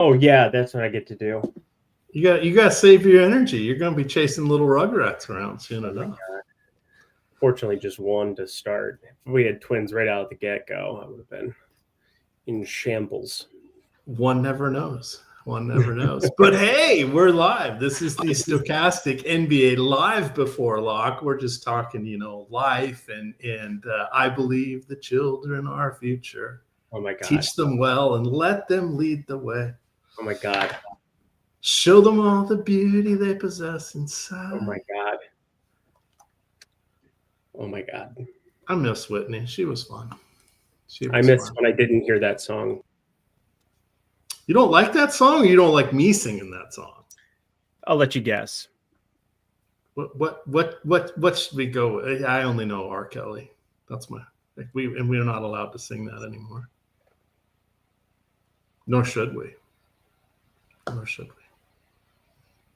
Oh yeah, that's what I get to do. You got to save your energy. You're going to be chasing little Rugrats around soon enough. Fortunately, just one to start. If we had twins right out of the get-go, I would have been in shambles. One never knows. One never knows. But hey, we're live. This is the Stokastic NBA Live Before Lock. We're just talking, life and I believe the children are our future. Oh my God. Teach them well and let them lead the way. Oh my God. Show them all the beauty they possess inside. Oh my God. Oh my God. I miss Whitney. She was fun. I miss when I didn't hear that song. You don't like that song, or you don't like me singing that song? I'll let you guess. What should we go with? I only know R. Kelly. That's we're not allowed to sing that anymore. Nor should we. Nor should we.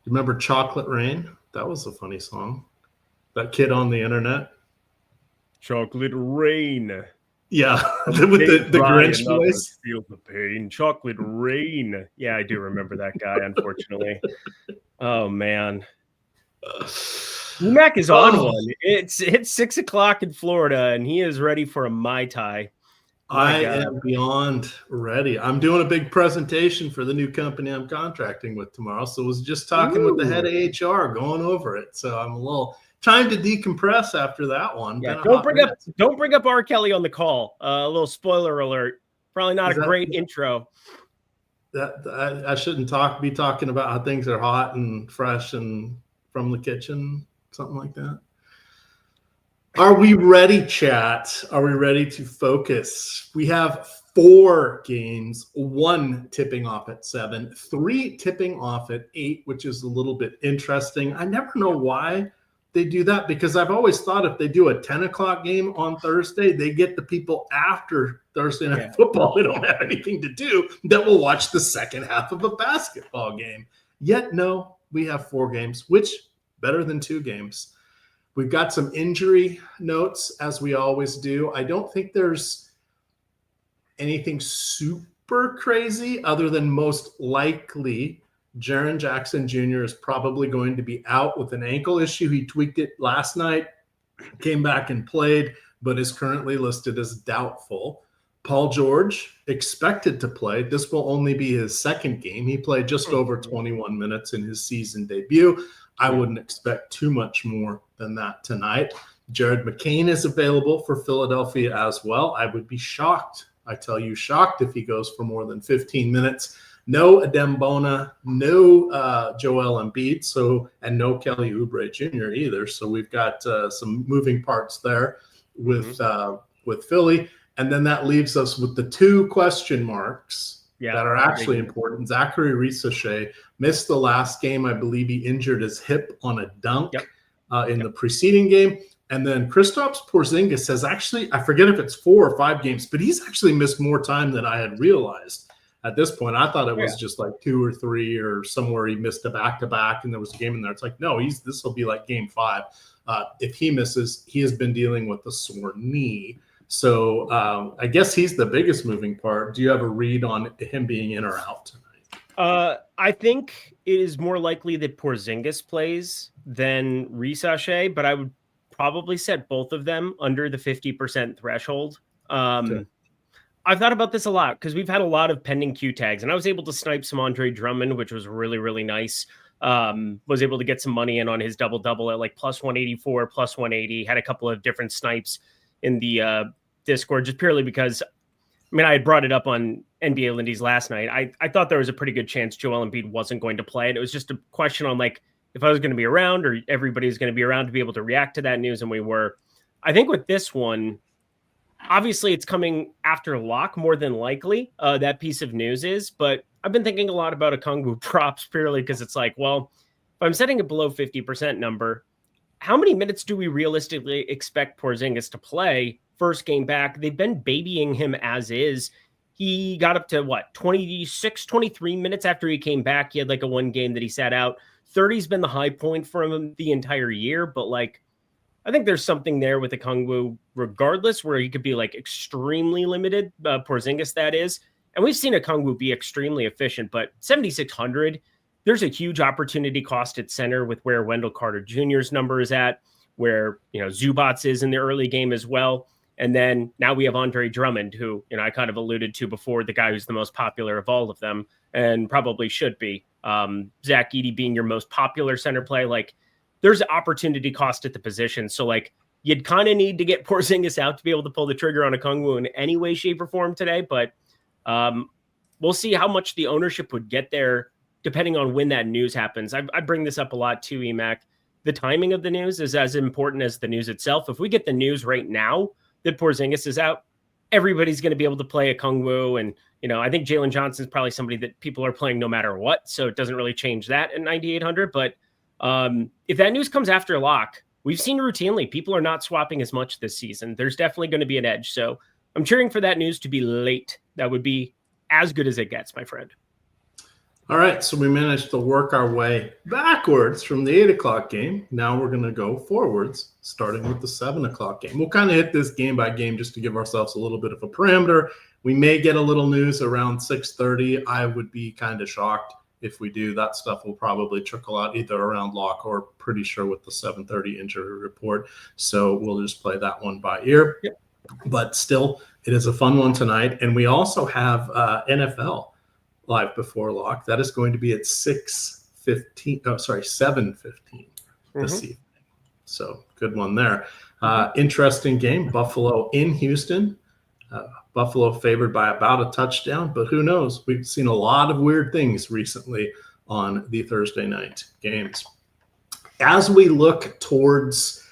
Remember Chocolate Rain? That was a funny song. That kid on the internet. Chocolate Rain. Yeah, with the Grinch voice. Feel the pain. Chocolate Rain. Yeah, I do remember that guy, unfortunately. Oh, man. Emac is on one. It's 6 o'clock in Florida, and he is ready for a Mai Tai. I am beyond ready. I'm doing a big presentation for the new company I'm contracting with tomorrow. So I was just talking with the head of HR, going over it. So I'm a little trying to decompress after that one. Yeah, don't bring up R. Kelly on the call. A little spoiler alert. Probably not a great intro. I shouldn't be talking about how things are hot and fresh and from the kitchen, something like that. Are we ready, chat? Are we ready to focus? We have 4 games, 1 tipping off at 7, 3 tipping off at 8, which is a little bit interesting. I never know why they do that, because I've always thought if they do a 10 o'clock game on Thursday, they get the people after Thursday Night Football. They don't have anything to do that will watch the second half of a basketball game. Yet, no, we have 4 games, which better than 2 games. We've got some injury notes, as we always do. I don't think there's anything super crazy other than most likely Jaren Jackson Jr. is probably going to be out with an ankle issue. He tweaked it last night, came back and played, but is currently listed as doubtful. Paul George expected to play. This will only be his 2nd game. He played just over 21 minutes in his season debut. I wouldn't expect too much more than that tonight. Jared McCain is available for Philadelphia as well. I would be shocked. I tell you, shocked if he goes for more than 15 minutes. No Adembona, no Joel Embiid, and no Kelly Oubre Jr. either. So we've got some moving parts there with Philly. And then that leaves us with the 2 question marks that are actually important. Zachary Risochet missed the last game. I believe he injured his hip on a dunk in the preceding game. And then Kristaps Porzingis has actually, I forget if it's 4 or 5 games, but he's actually missed more time than I had realized. At this point, I thought it was just like 2 or 3 or somewhere he missed a back-to-back and there was a game in there. It's like, no, this will be like game 5. If he misses, he has been dealing with a sore knee. So I guess he's the biggest moving part. Do you have a read on him being in or out tonight? I think it is more likely that Porzingis plays than Risochet, but I would probably set both of them under the 50% threshold. I've thought about this a lot because we've had a lot of pending Q tags, and I was able to snipe some Andre Drummond, which was really, really nice. Was able to get some money in on his double-double at like plus 184, plus 180. Had a couple of different snipes in the Discord just purely because, I had brought it up on NBA Lindy's last night. I thought there was a pretty good chance Joel Embiid wasn't going to play. And it was just a question on like if I was going to be around or everybody's going to be around to be able to react to that news. And we were. I think with this one, obviously it's coming after lock more than likely. That piece of news is, but I've been thinking a lot about Okongwu props purely because it's like, well, if I'm setting a below 50% number, how many minutes do we realistically expect Porzingis to play first game back? They've been babying him as is. He got up to 26, 23 minutes after he came back. He had like a 1 game that he sat out. 30's been the high point for him the entire year. But like, I think there's something there with Okongwu regardless where he could be like extremely limited. Porzingis, that is. And we've seen Okongwu be extremely efficient, but 7,600, there's a huge opportunity cost at center with where Wendell Carter Jr.'s number is at, where, Zubats is in the early game as well. And then now we have Andre Drummond, who, I kind of alluded to before, the guy who's the most popular of all of them and probably should be. Zach Edey being your most popular center play. Like, there's opportunity cost at the position. So, like, you'd kind of need to get Porzingis out to be able to pull the trigger on Okongwu in any way, shape, or form today. But we'll see how much the ownership would get there depending on when that news happens. I bring this up a lot too, Emac. The timing of the news is as important as the news itself. If we get the news right now that Porzingis is out, everybody's going to be able to play Okongwu. And, I think Jalen Johnson's probably somebody that people are playing no matter what. So it doesn't really change that at 9,800. But if that news comes after lock, we've seen routinely people are not swapping as much this season. There's definitely going to be an edge. So I'm cheering for that news to be late. That would be as good as it gets, my friend. All right, so we managed to work our way backwards from the 8 o'clock game. Now we're going to go forwards, starting with the 7 o'clock game. We'll kind of hit this game by game just to give ourselves a little bit of a parameter. We may get a little news around 6:30. I would be kind of shocked if we do. That stuff will probably trickle out either around lock or pretty sure with the 7:30 injury report. So we'll just play that one by ear. Yep. But still, it is a fun one tonight. And we also have NFL live before lock. That is going to be at 7:15 this evening. So good one there. Interesting game. Buffalo in Houston. Buffalo favored by about a touchdown, but who knows? We've seen a lot of weird things recently on the Thursday night games. As we look towards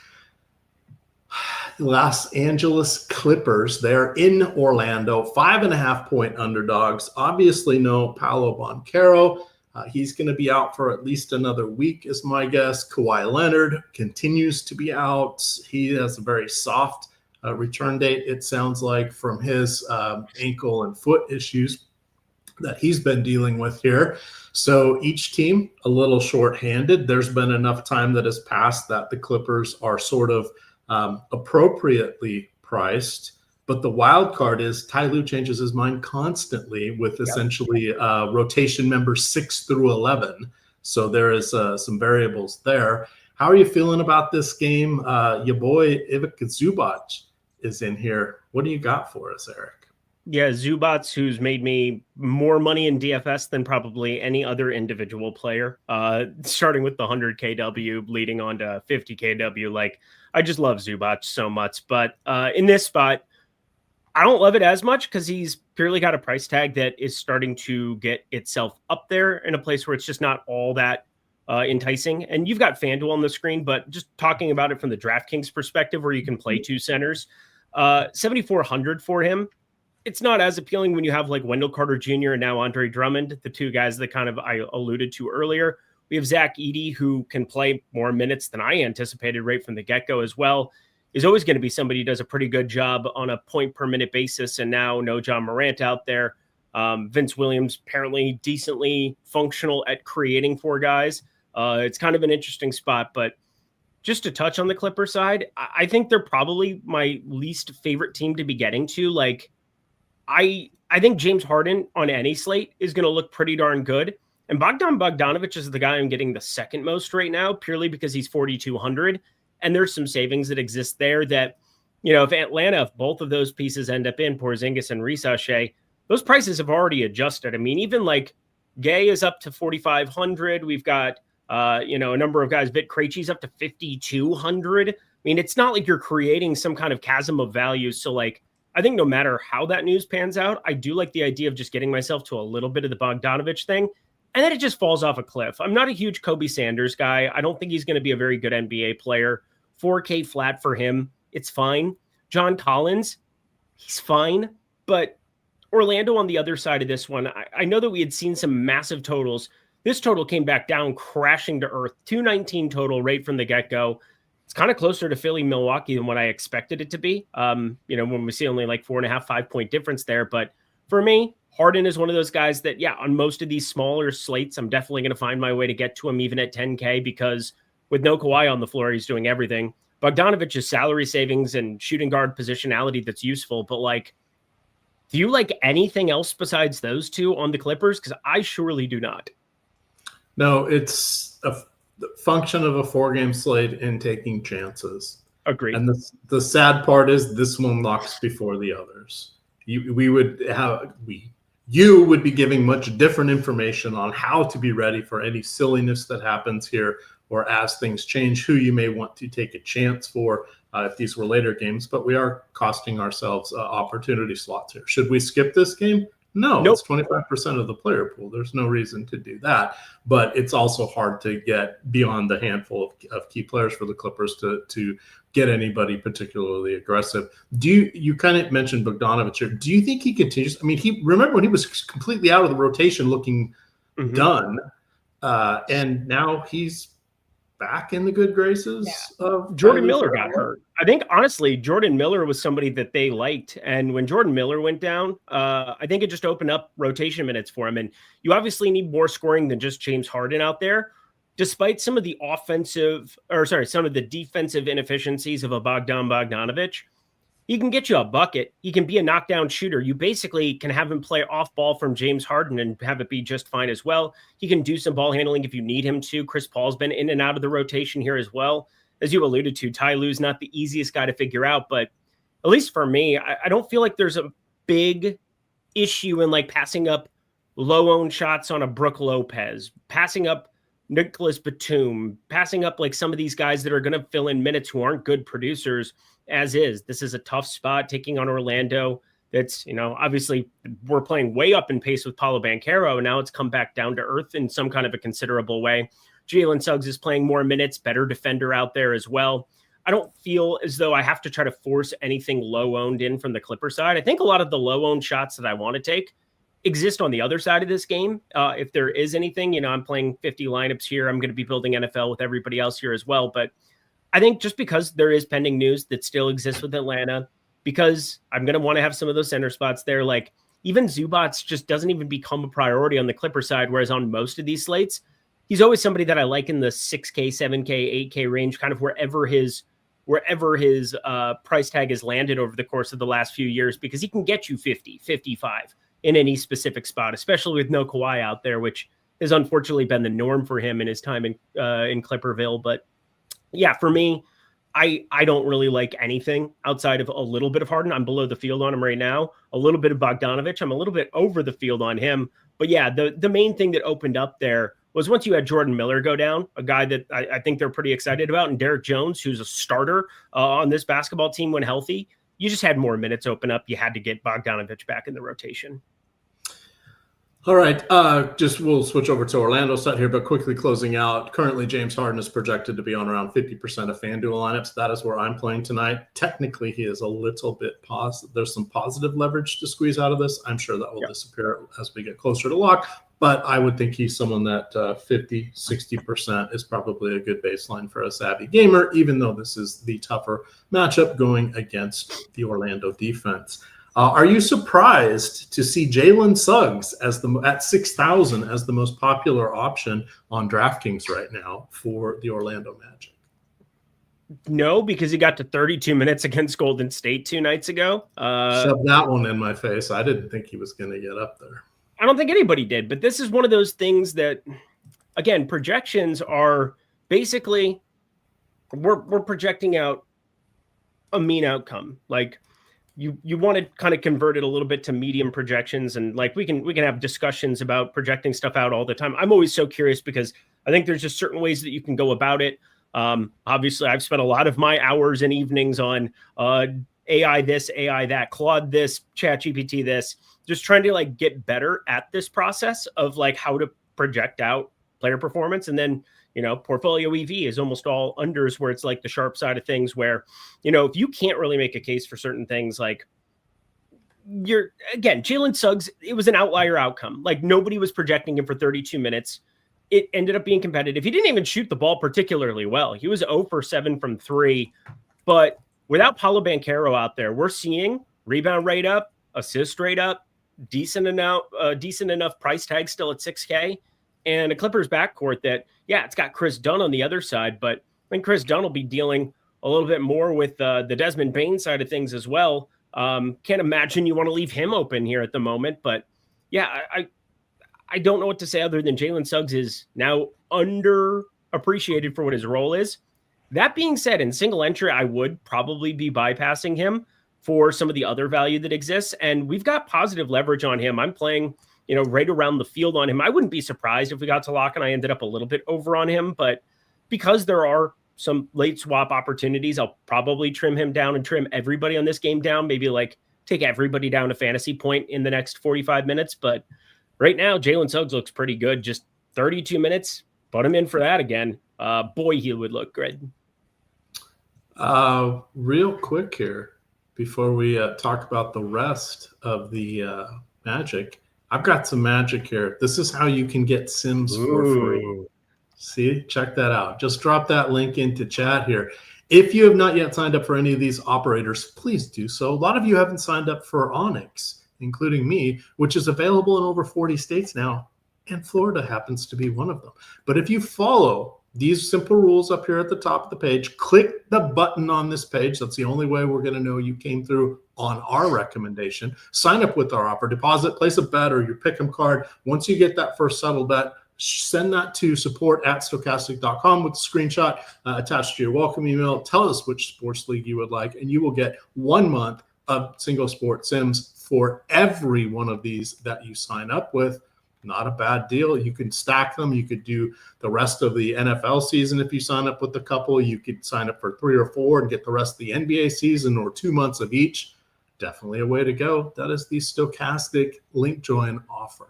Los Angeles Clippers, they're in Orlando, 5.5-point underdogs. Obviously, no Paolo Banchero. He's going to be out for at least another week, is my guess. Kawhi Leonard continues to be out. He has a very soft return date, it sounds like, from his ankle and foot issues that he's been dealing with here. So each team a little shorthanded. There's been enough time that has passed that the Clippers are sort of appropriately priced. But the wild card is Ty Lue changes his mind constantly with essentially rotation members 6 through 11. So there is some variables there. How are you feeling about this game? Your boy Ivica Zubac is in here. What do you got for us, Eric? Yeah, Zubats, who's made me more money in DFS than probably any other individual player, starting with the 100 KW, leading on to 50 KW. Like, I just love Zubac so much. But in this spot, I don't love it as much because he's purely got a price tag that is starting to get itself up there in a place where it's just not all that enticing. And you've got FanDuel on the screen, but just talking about it from the DraftKings perspective where you can play two centers, 7,400 for him. It's not as appealing when you have like Wendell Carter Jr. and now Andre Drummond, the two guys that kind of I alluded to earlier. We have Zach Edey, who can play more minutes than I anticipated right from the get-go as well. Is always going to be somebody who does a pretty good job on a point per minute basis. And now no John Morant out there. Vince Williams apparently decently functional at creating for guys. It's kind of an interesting spot, but just to touch on the Clipper side, I think they're probably my least favorite team to be getting to. Like, I think James Harden on any slate is going to look pretty darn good. And Bogdan Bogdanovic is the guy I'm getting the second most right now, purely because he's 4,200. And there's some savings that exist there that, if both of those pieces end up in Porzingis and Risache, those prices have already adjusted. I mean, even like Gay is up to 4,500. We've got, a number of guys. Vit Krejci's up to 5,200. I mean, it's not like you're creating some kind of chasm of value. So, like, I think no matter how that news pans out, I do like the idea of just getting myself to a little bit of the Bogdanovich thing. And then it just falls off a cliff. I'm not a huge Kobe Sanders guy. I don't think he's going to be a very good NBA player. 4K flat for him. It's fine. John Collins, he's fine. But Orlando on the other side of this one, I know that we had seen some massive totals. This total came back down, crashing to earth. 219 total right from the get-go. It's kind of closer to Philly, Milwaukee than what I expected it to be. When we see only like 4.5, 5-point difference there. But for me, Harden is one of those guys that, on most of these smaller slates, I'm definitely going to find my way to get to him even at 10K because with no Kawhi on the floor, he's doing everything. Bogdanovich's salary savings and shooting guard positionality that's useful, but like Do you like anything else besides those two on the Clippers? Because I surely do not. No, it's a function of a 4-game slate and taking chances. Agreed. And the sad part is this one locks before the others. You would be giving much different information on how to be ready for any silliness that happens here, or as things change, who you may want to take a chance for if these were later games. But we are costing ourselves opportunity slots here. Should we skip this game? No, nope. It's 25% of the player pool. There's no reason to do that. But it's also hard to get beyond the handful of key players for the Clippers to get anybody particularly aggressive. You kind of mentioned Bogdanović here. Do you think he continues? I mean, remember when he was completely out of the rotation looking done, and now he's back in the good graces of Jordan Miller got hurt. I think, honestly, Jordan Miller was somebody that they liked. And when Jordan Miller went down, I think it just opened up rotation minutes for him. And you obviously need more scoring than just James Harden out there. Despite some of the some of the defensive inefficiencies of a Bogdanović, he can get you a bucket. He can be a knockdown shooter. You basically can have him play off ball from James Harden and have it be just fine as well. He can do some ball handling if you need him to. Chris Paul's been in and out of the rotation here as well. As you alluded to, Ty Lue's not the easiest guy to figure out, but at least for me, I don't feel like there's a big issue in like passing up low-owned shots on a Brook Lopez, passing up Nicholas Batum, passing up like some of these guys that are going to fill in minutes who aren't good producers. As is, this is a tough spot taking on Orlando. That's, obviously we're playing way up in pace with Paolo Banchero, and now it's come back down to earth in some kind of a considerable way. Jalen Suggs is playing more minutes, better defender out there as well. I don't feel as though I have to try to force anything low-owned in from the Clipper side. I think a lot of the low-owned shots that I want to take exist on the other side of this game. If there is anything, I'm playing 50 lineups here. I'm going to be building NFL with everybody else here as well, but I think just because there is pending news that still exists with Atlanta, because I'm going to want to have some of those center spots there, like even Zubats just doesn't even become a priority on the Clipper side, whereas on most of these slates, he's always somebody that I like in the 6K, 7K, 8K range, kind of wherever his price tag has landed over the course of the last few years, because he can get you 50, 55 in any specific spot, especially with no Kawhi out there, which has unfortunately been the norm for him in his time in Clipperville. But yeah, for me, I don't really like anything outside of a little bit of Harden. I'm below the field on him right now. A little bit of Bogdanović. I'm a little bit over the field on him. But yeah, the main thing that opened up there was once you had Jordan Miller go down, a guy that I think they're pretty excited about, and Derek Jones, who's a starter on this basketball team when healthy, you just had more minutes open up. You had to get Bogdanović back in the rotation. All right, we'll switch over to Orlando set here, but quickly closing out. Currently, James Harden is projected to be on around 50% of FanDuel lineups. That is where I'm playing tonight. Technically, he is a little bit positive. There's some positive leverage to squeeze out of this. I'm sure that will disappear as we get closer to lock, but I would think he's someone that 50, 60% is probably a good baseline for a savvy gamer, even though this is the tougher matchup going against the Orlando defense. Are you surprised to see Jalen Suggs at 6,000 as the most popular option on DraftKings right now for the Orlando Magic? No, because he got to 32 minutes against Golden State 2 nights ago. Shove that one in my face. I didn't think he was going to get up there. I don't think anybody did, but this is one of those things that, again, projections are basically we're projecting out a mean outcome. Like, you want to kind of convert it a little bit to medium projections, and like we can have discussions about projecting stuff out all the time. I'm always so curious because I think there's just certain ways that you can go about it. Obviously, I've spent a lot of my hours and evenings on AI this, AI that, Claude this, ChatGPT this, just trying to like get better at this process of like how to project out player performance. And then portfolio EV is almost all unders, where it's like the sharp side of things where, if you can't really make a case for certain things, like Jalen Suggs, it was an outlier outcome. Like nobody was projecting him for 32 minutes. It ended up being competitive. He didn't even shoot the ball particularly well. He was 0 for 7 from 3, but without Paolo Banchero out there, we're seeing rebound rate up, assist rate up, decent enough price tag still at 6K. And a Clippers backcourt that, it's got Chris Dunn on the other side, but I think Chris Dunn will be dealing a little bit more with the Desmond Bane side of things as well. Can't imagine you want to leave him open here at the moment. But yeah, I don't know what to say other than Jalen Suggs is now underappreciated for what his role is. That being said, in single entry, I would probably be bypassing him for some of the other value that exists. And we've got positive leverage on him. I'm playing, right around the field on him. I wouldn't be surprised if we got to lock and I ended up a little bit over on him. But because there are some late swap opportunities, I'll probably trim him down and trim everybody on this game down. Maybe like take everybody down a fantasy point in the next 45 minutes. But right now, Jalen Suggs looks pretty good. Just 32 minutes. Put him in for that again. Boy, he would look good. Real quick here, before we talk about the rest of the Magic, I've got some magic here. This is how you can get Sims for free. See, check that out. Just drop that link into chat here. If you have not yet signed up for any of these operators, please do so. A lot of you haven't signed up for Onyx, including me, which is available in over 40 states now, and Florida happens to be one of them. But if you follow these simple rules up here at the top of the page, click the button on this page. That's the only way we're going to know you came through on our recommendation. Sign up with our offer, deposit, place a bet, or your pick'em card. Once you get that first settled bet, send that to support@stokastic.com with a screenshot attached to your welcome email. Tell us which sports league you would like, and you will get 1 month of single sport Sims for every one of these that you sign up with. Not a bad deal. You can stack them. You could do the rest of the NFL season if you sign up with a couple. You could sign up for 3 or 4 and get the rest of the NBA season, or 2 months of each. Definitely a way to go. That is the Stokastic link join offer.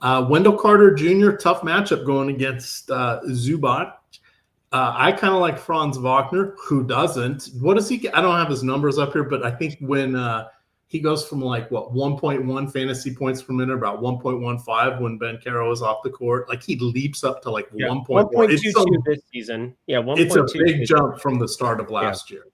Wendell Carter Jr., tough matchup going against Zubac. I kind of like Franz Wagner. Who doesn't? What does he get? I don't have his numbers up here, but I think when he goes from 1.1 fantasy points per minute, about 1.15 when Ben Caro was off the court. He leaps up to 1.1. 1.22 this season. Yeah, 1.22. It's a big jump from the start of last year.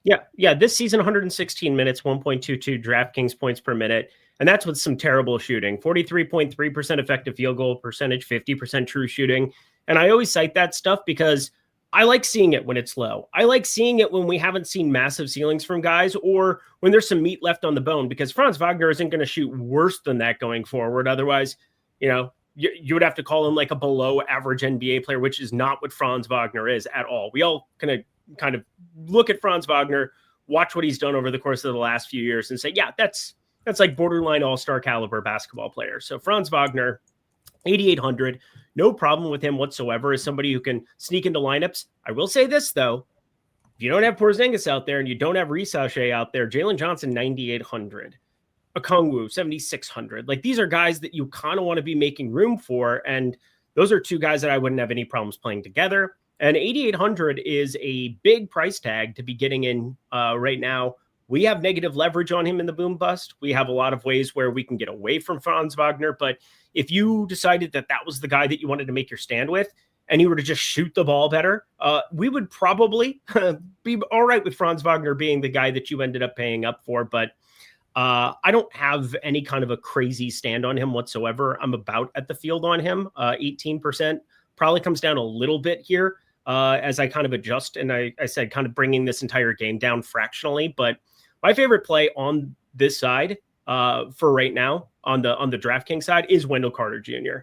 Yeah. This season, 116 minutes, 1.22 DraftKings points per minute. And that's with some terrible shooting. 43.3% effective field goal percentage, 50% true shooting. And I always cite that stuff because I like seeing it when it's low. I like seeing it when we haven't seen massive ceilings from guys, or when there's some meat left on the bone, because Franz Wagner isn't going to shoot worse than that going forward. Otherwise, you would have to call him a below average NBA player, which is not what Franz Wagner is at all. We all kind of look at Franz Wagner, watch what he's done over the course of the last few years and say, yeah, that's borderline all-star caliber basketball player. So Franz Wagner, 8,800, no problem with him whatsoever as somebody who can sneak into lineups. I will say this, though. If you don't have Porzingis out there and you don't have Risachet out there, Jalen Johnson, 9,800. Okongwu, 7,600. These are guys that you kind of want to be making room for, and those are 2 guys that I wouldn't have any problems playing together. And 8,800 is a big price tag to be getting in right now. We have negative leverage on him in the boom bust. We have a lot of ways where we can get away from Franz Wagner. But if you decided that was the guy that you wanted to make your stand with, and you were to just shoot the ball better, we would probably be all right with Franz Wagner being the guy that you ended up paying up for. But I don't have any kind of a crazy stand on him whatsoever. I'm about at the field on him. 18% probably comes down a little bit here as I kind of adjust. And I said kind of bringing this entire game down fractionally. But my favorite play on this side for right now on the DraftKings side is Wendell Carter Jr.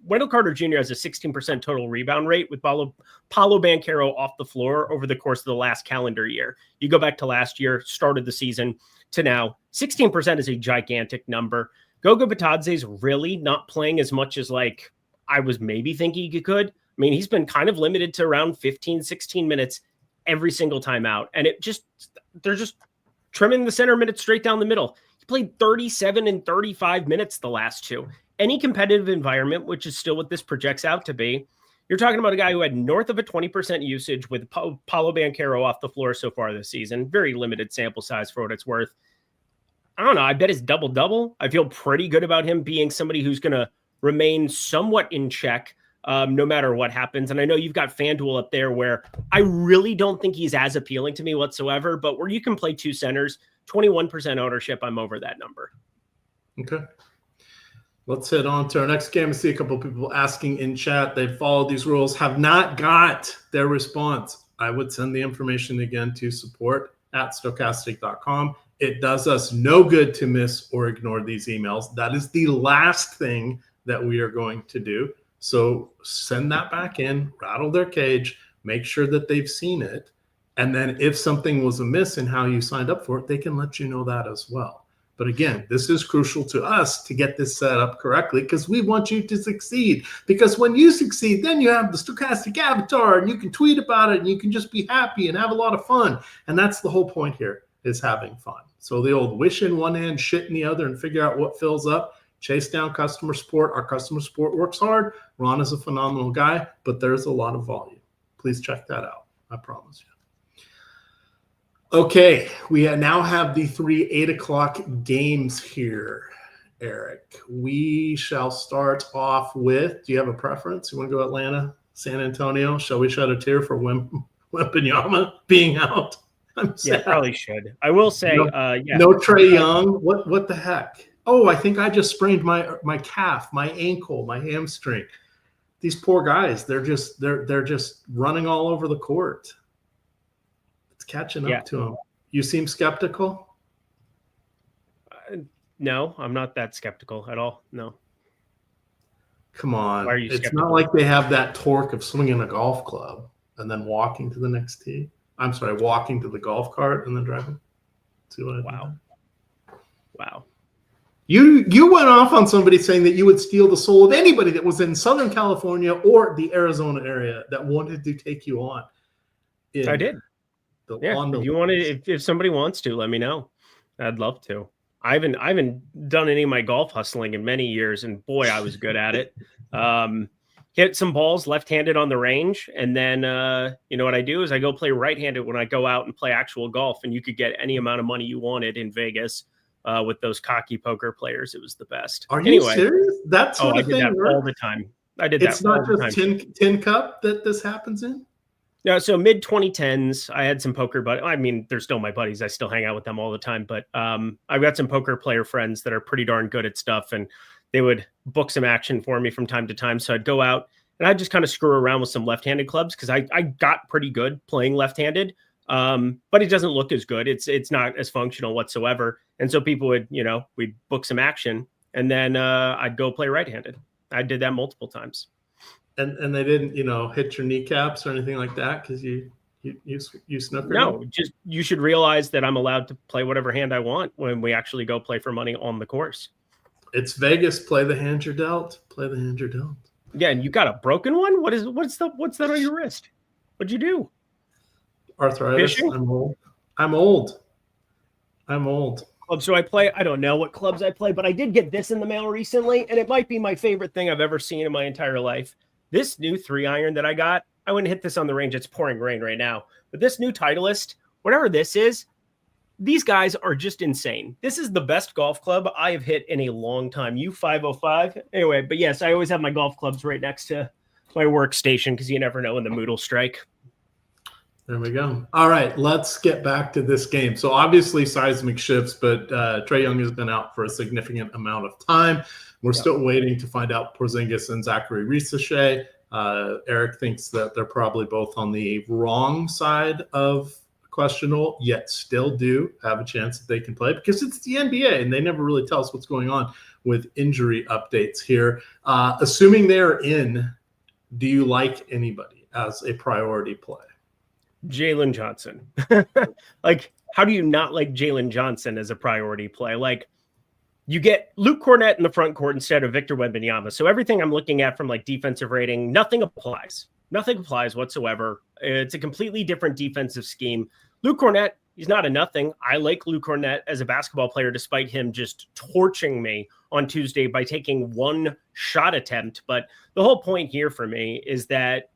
Wendell Carter Jr. has a 16% total rebound rate with Paolo Banchero off the floor over the course of the last calendar year. You go back to last year, started the season to now, 16% is a gigantic number. Goga Bitadze's really not playing as much as I was maybe thinking he could. I mean, he's been kind of limited to around 15, 16 minutes every single time out. And they're just trimming the center minutes straight down the middle. He played 37 and 35 minutes the last 2. Any competitive environment, which is still what this projects out to be, you're talking about a guy who had north of a 20% usage with Paolo Banchero off the floor so far this season. Very limited sample size for what it's worth. I don't know. I bet it's double-double. I feel pretty good about him being somebody who's going to remain somewhat in check no matter what happens. And I know you've got FanDuel up there where I really don't think he's as appealing to me whatsoever, but where you can play 2 centers, 21% ownership, I'm over that number. Okay. Let's head on to our next game and see a couple of people asking in chat. They've followed these rules, have not got their response. I would send the information again to support stokastic.com. It does us no good to miss or ignore these emails. That is the last thing that we are going to do. So send that back in, rattle their cage, make sure that they've seen it. And then if something was amiss in how you signed up for it, they can let you know that as well. But again, this is crucial to us to get this set up correctly because we want you to succeed. Because when you succeed, then you have the Stokastic avatar and you can tweet about it and you can just be happy and have a lot of fun. And that's the whole point here, is having fun. So the old wish in one hand, shit in the other, and figure out what fills up. Chase down customer support. Our customer support works hard. Ron is a phenomenal guy, but there's a lot of volume. Please check that out. I promise you. Okay, we now have the 3 8 o'clock games here, Eric. We shall start off with, do you have a preference? You want to go Atlanta, San Antonio? Shall we shed a tear for Wembanyama being out? Yeah, probably should. I will say, no Trae Young. What the heck? Oh, I think I just sprained my calf, my ankle, my hamstring. These poor guys, they're just running all over the court. It's catching up to them. You seem skeptical? No, I'm not that skeptical at all. No. Come on. Why are you it's skeptical? Not like they have that torque of swinging a golf club and then walking to the next tee. I'm sorry, walking to the golf cart and then driving. See what I did? Wow. You went off on somebody saying that you would steal the soul of anybody that was in Southern California or the Arizona area that wanted to take you on. I did. If you wanted, if somebody wants to, let me know. I'd love to. I haven't done any of my golf hustling in many years, and boy, I was good at it. Hit some balls left-handed on the range, and then you know what I do is I go play right-handed when I go out and play actual golf, and you could get any amount of money you wanted in Vegas with those cocky poker players. It was the best. Are you serious? That's I did that all the time. I did that. It's not just tin cup that this happens in. No, so mid 2010s, I had some poker, but I mean, they're still my buddies. I still hang out with them all the time. But I've got some poker player friends that are pretty darn good at stuff, and they would book some action for me from time to time. So I'd go out and I'd just kind of screw around with some left-handed clubs because I got pretty good playing left-handed, but it doesn't look as good. It's not as functional whatsoever. And so people would, we'd book some action, and then I'd go play right-handed. I did that multiple times. And they didn't, hit your kneecaps or anything like that because you snookered? No, just you should realize that I'm allowed to play whatever hand I want when we actually go play for money on the course. It's Vegas. Play the hand you're dealt. Play the hand you're dealt. Yeah, and you got a broken one? What's that on your wrist? What'd you do? Arthritis. Fishing? I'm old. Clubs do I play? I don't know what clubs I play, but I did get this in the mail recently, and it might be my favorite thing I've ever seen in my entire life. This new 3-iron that I got, I wouldn't hit this on the range. It's pouring rain right now. But this new Titleist, whatever this is, these guys are just insane. This is the best golf club I have hit in a long time. U505. Anyway, but yes, I always have my golf clubs right next to my workstation because you never know when the mood will strike. There we go. All right, let's get back to this game. So obviously seismic shifts, but Trae Young has been out for a significant amount of time. We're still waiting to find out Porzingis and Zachary Risachet. Eric thinks that they're probably both on the wrong side of questionable, yet still do have a chance that they can play because it's the NBA and they never really tell us what's going on with injury updates here. Assuming they're in, do you like anybody as a priority play? Jalen Johnson. Like, how do you not like Jalen Johnson as a priority play? Like, you get Luke Cornett in the front court instead of Victor Wembanyama. So everything I'm looking at from like defensive rating, nothing applies. Nothing applies whatsoever. It's a completely different defensive scheme. Luke Cornett, he's not a nothing. I like Luke Cornett as a basketball player, despite him just torching me on Tuesday by taking one shot attempt. But the whole point here for me is that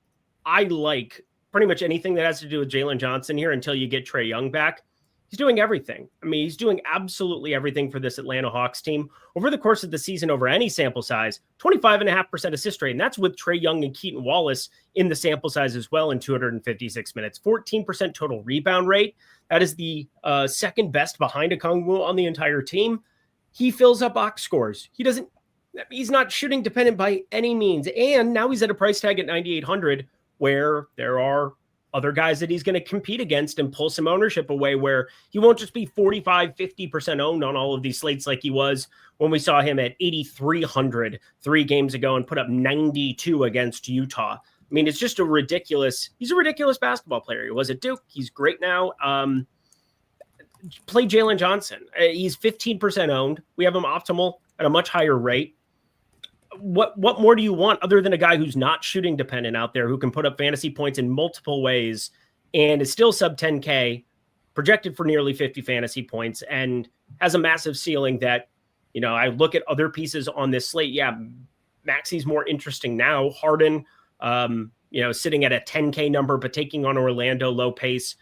I like pretty much anything that has to do with Jalen Johnson here until you get Trae Young back. He's doing everything. I mean, he's doing absolutely everything for this Atlanta Hawks team. Over the course of the season, over any sample size, 25.5% assist rate. And that's with Trae Young and Keaton Wallace in the sample size as well in 256 minutes. 14% total rebound rate. That is the second best behind Okongwu on the entire team. He fills up box scores. He's not shooting dependent by any means. And now he's at a price tag at $9,800 where there are other guys that he's going to compete against and pull some ownership away, where he won't just be 45, 50% owned on all of these slates like he was when we saw him at 8,300 3 games ago and put up 92 against Utah. I mean, it's just he's a ridiculous basketball player. He was at Duke. He's great now. Play Jalen Johnson. He's 15% owned. We have him optimal at a much higher rate. What more do you want other than a guy who's not shooting dependent out there, who can put up fantasy points in multiple ways and is still sub 10K, projected for nearly 50 fantasy points, and has a massive ceiling that, I look at other pieces on this slate. Yeah, Maxi's more interesting now. Harden, sitting at a 10K number, but taking on Orlando low pace.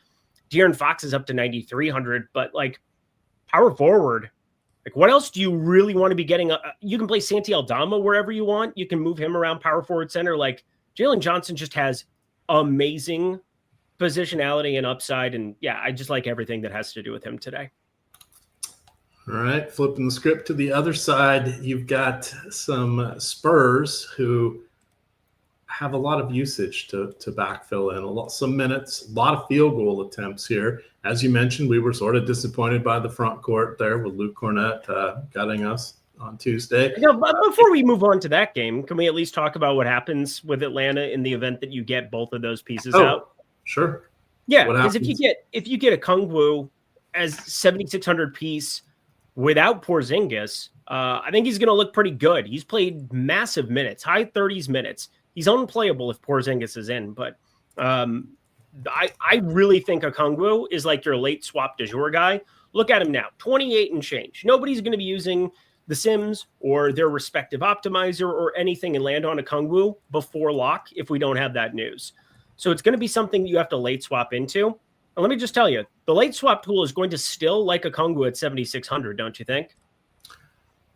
De'Aaron Fox is up to 9,300, but like power forward, like what else do you really want to be getting? You can play Santi Aldama wherever you want. You can move him around power forward center. Like Jalen Johnson just has amazing positionality and upside. And yeah, I just like everything that has to do with him today. All right. Flipping the script to the other side, you've got some Spurs who have a lot of usage to backfill in, some minutes, a lot of field goal attempts here. As you mentioned, we were sort of disappointed by the front court there with Luke Cornett gutting us on Tuesday. But before we move on to that game, can we at least talk about what happens with Atlanta in the event that you get both of those pieces out? Sure. Yeah, because if you get a Kungwu as 7,600 piece without Porzingis, I think he's going to look pretty good. He's played massive minutes, high 30s minutes. He's unplayable if Porzingis is in, but I really think Okongwu is like your late swap du jour guy. Look at him now, 28 and change. Nobody's going to be using the Sims or their respective optimizer or anything and land on Okongwu before lock if we don't have that news. So it's going to be something you have to late swap into. And let me just tell you, the late swap tool is going to still like Okongwu at 7,600, don't you think?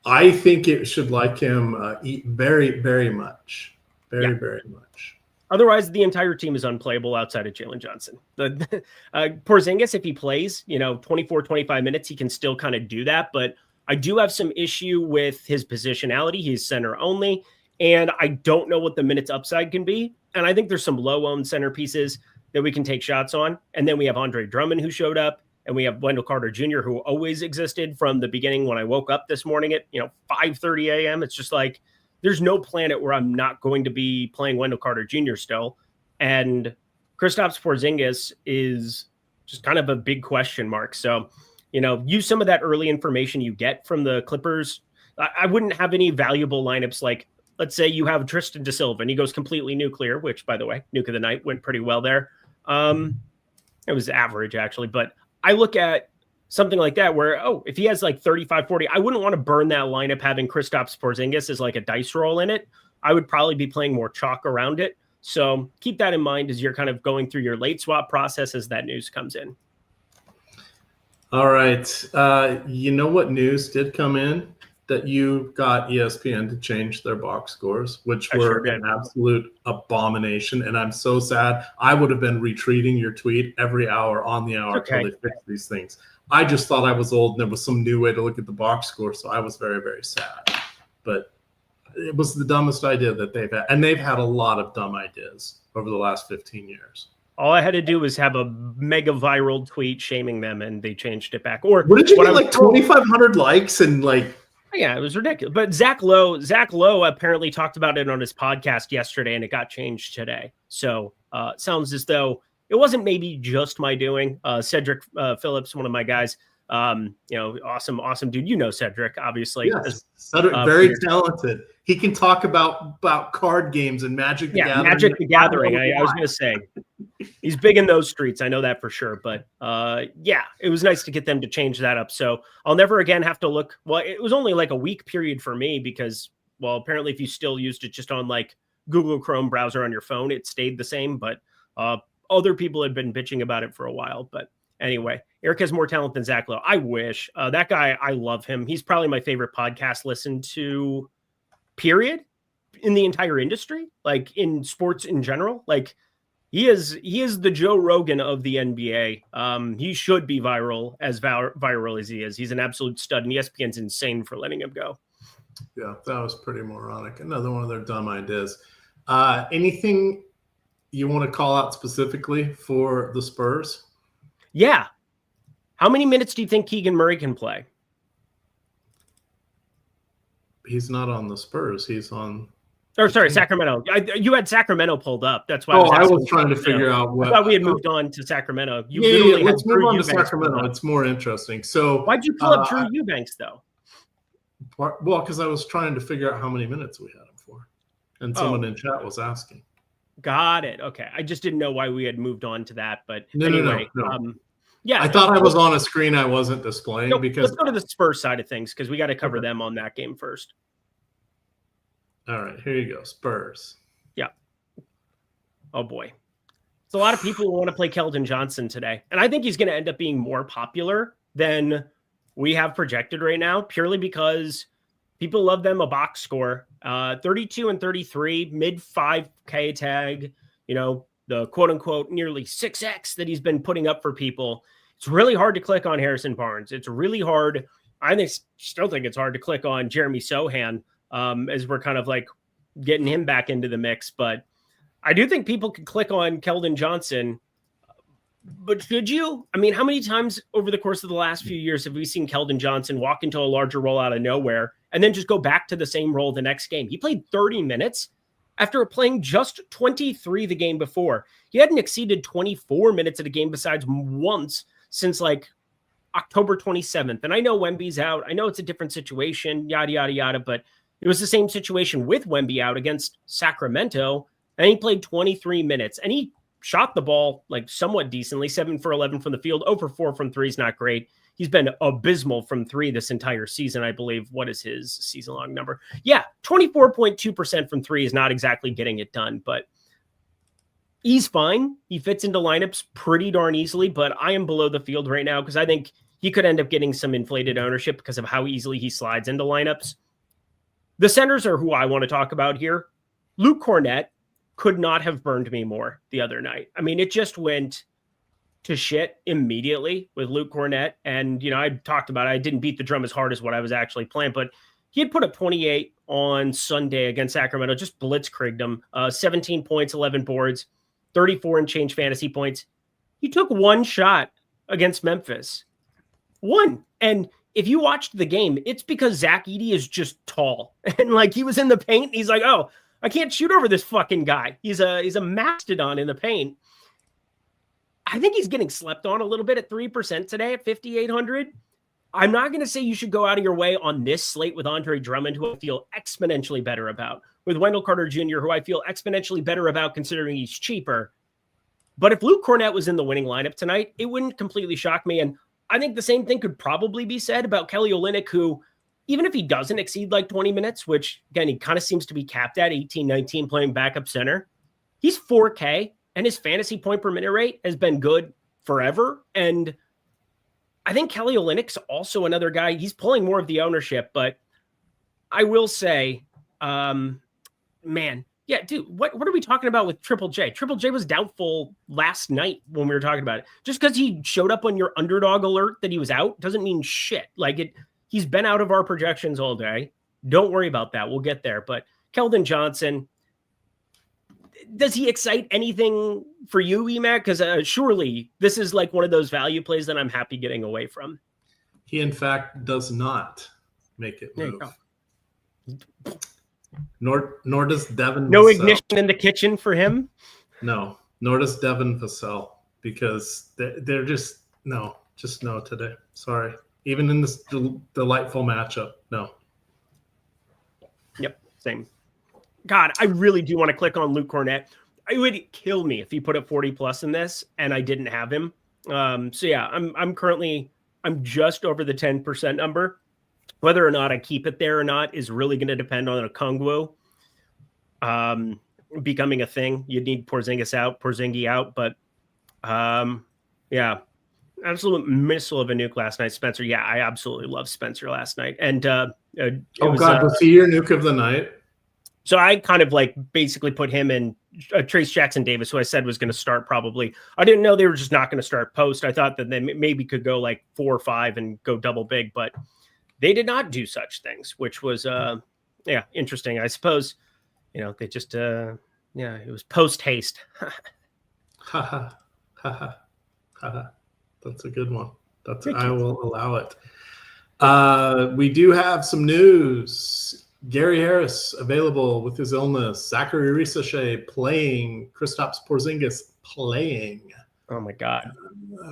I think it should like him very, very much. Very much. Otherwise, the entire team is unplayable outside of Jalen Johnson. Porzingis, if he plays, 24, 25 minutes, he can still kind of do that. But I do have some issue with his positionality. He's center only, and I don't know what the minutes upside can be. And I think there's some low-owned center pieces that we can take shots on. And then we have Andre Drummond, who showed up, and we have Wendell Carter Jr., who always existed from the beginning when I woke up this morning at 5:30 a.m. It's just like, there's no planet where I'm not going to be playing Wendell Carter Jr. still. And Kristaps Porzingis is just kind of a big question mark. So, use some of that early information you get from the Clippers. I wouldn't have any valuable lineups. Like, let's say you have Tristan DeSilva and he goes completely nuclear, which, by the way, Nuke of the Night went pretty well there. It was average, actually. But I look at something like that where, if he has like 35, 40, I wouldn't want to burn that lineup having Kristaps Porzingis as like a dice roll in it. I would probably be playing more chalk around it. So keep that in mind as you're kind of going through your late swap process as that news comes in. All right. You know what news did come in? That you got ESPN to change their box scores, which were an absolute abomination. And I'm so sad. I would have been retweeting your tweet every hour on the hour until they fix these things. I just thought I was old and there was some new way to look at the box score. So I was very, very sad. But it was the dumbest idea that they've had. And they've had a lot of dumb ideas over the last 15 years. All I had to do was have a mega viral tweet shaming them and they changed it back. Or what did you get, like 2,500 likes and like... Yeah, it was ridiculous. But Zach Lowe apparently talked about it on his podcast yesterday and it got changed today. So sounds as though it wasn't maybe just my doing. Cedric Phillips, one of my guys, awesome dude. Cedric, obviously. Yes, Cedric, very talented. He can talk about card games and Magic the Gathering. Magic the Gathering. I was going to say. He's big in those streets. I know that for sure. But it was nice to get them to change that up. So I'll never again have to look. Well, it was only like a week period for me because, apparently if you still used it just on like Google Chrome browser on your phone, it stayed the same. But other people had been bitching about it for a while. But anyway, Eric has more talent than Zach Lowe. I wish. That guy, I love him. He's probably my favorite podcast listen to, period, in the entire industry, like in sports in general. Like, He is the Joe Rogan of the NBA. He should be viral as he is. He's an absolute stud, and ESPN's insane for letting him go. Yeah, that was pretty moronic. Another one of their dumb ideas. Anything you want to call out specifically for the Spurs? Yeah. How many minutes do you think Keegan Murray can play? He's not on the Spurs. He's on. Or sorry, Sacramento. You had Sacramento pulled up. That's why. I was trying to figure out what. I thought we had moved on to Sacramento. Let's move on to Sacramento. It's more interesting. So why'd you pull up Drew Eubanks though? Well, because I was trying to figure out how many minutes we had him for, and someone in chat was asking. Got it. Okay, I just didn't know why we had moved on to that, but no. Yeah, I thought I was on a screen I wasn't displaying because let's go to the Spurs side of things because we got to cover them on that game first. All right, here you go, Spurs. Yeah. Oh boy, it's a lot of people who want to play Keldon Johnson today, and I think he's going to end up being more popular than we have projected right now, purely because people love them a box score, 32 and 33, mid 5K tag. You know, the quote unquote nearly 6X that he's been putting up for people. It's really hard to click on Harrison Barnes. It's really hard. I still think it's hard to click on Jeremy Sohan as we're kind of like getting him back into the mix. But I do think people can click on Keldon Johnson. But should you? I mean, how many times over the course of the last few years have we seen Keldon Johnson walk into a larger role out of nowhere and then just go back to the same role the next game? He played 30 minutes after playing just 23 the game before. He hadn't exceeded 24 minutes at a game besides once since like October 27th. And I know Wemby's out. I know it's a different situation, yada, yada, yada, but it was the same situation with Wemby out against Sacramento. And he played 23 minutes and he shot the ball like somewhat decently, 7 for 11 from the field, 0 for 4 from three is not great. He's been abysmal from three this entire season, I believe. What is his season-long number? Yeah, 24.2% from three is not exactly getting it done, but he's fine. He fits into lineups pretty darn easily, but I am below the field right now because I think he could end up getting some inflated ownership because of how easily he slides into lineups. The centers are who I want to talk about here. Luke Cornett could not have burned me more the other night. I mean, it just went to shit immediately with Luke Cornett. And, you know, I talked about it. I didn't beat the drum as hard as what I was actually playing, but he had put up 28 on Sunday against Sacramento, just blitzkrieged them. 17 points, 11 boards, 34 and change fantasy points. He took one shot against Memphis. One. And if you watched the game, it's because Zach Edey is just tall. And like he was in the paint. And he's like, oh, I can't shoot over this fucking guy. He's a mastodon in the paint. I think he's getting slept on a little bit at 3% today at 5,800. I'm not going to say you should go out of your way on this slate with Andre Drummond, who I feel exponentially better about, with Wendell Carter Jr., who I feel exponentially better about considering he's cheaper. But if Luke Cornett was in the winning lineup tonight, it wouldn't completely shock me. And I think the same thing could probably be said about Kelly Olynyk, who, even if he doesn't exceed like 20 minutes, which, again, he kind of seems to be capped at 18, 19 playing backup center, he's 4K. And his fantasy point per minute rate has been good forever. And I think Kelly Olynyk's also another guy. He's pulling more of the ownership, but I will say, man, yeah, dude, what are we talking about with Triple J? Triple J was doubtful last night when we were talking about it. Just because he showed up on your underdog alert that he was out doesn't mean shit. Like he's been out of our projections all day. Don't worry about that. We'll get there. But Keldon Johnson, does he excite anything for you, Emac? Because surely this is like one of those value plays that I'm happy getting away from. He, in fact, does not make it move. Nor does Devin. No Vassell. Ignition in the kitchen for him? No, nor does Devin Vassell, because they're just no today. Sorry. Even in this delightful matchup, no. Yep, same. God, I really do want to click on Luke Cornett. It would kill me if he put up 40 plus in this and I didn't have him. So yeah, I'm just over the 10% number. Whether or not I keep it there or not is really going to depend on Okongwu becoming a thing. You'd need Porzingis out, but yeah, absolute missile of a nuke last night. Spencer, yeah, I absolutely love Spencer last night. And was he your nuke of the night? So I kind of like basically put him in Trace Jackson Davis, who I said was going to start probably. I didn't know they were just not going to start post. I thought that they maybe could go like 4 or 5 and go double big, but they did not do such things, which was, interesting. I suppose, they just Yeah, it was post haste. Ha ha ha ha ha. That's a good one. I will allow it. We do have some news. Gary Harris available with his illness. Zachary Risachet playing. Kristaps Porzingis playing. Oh my God.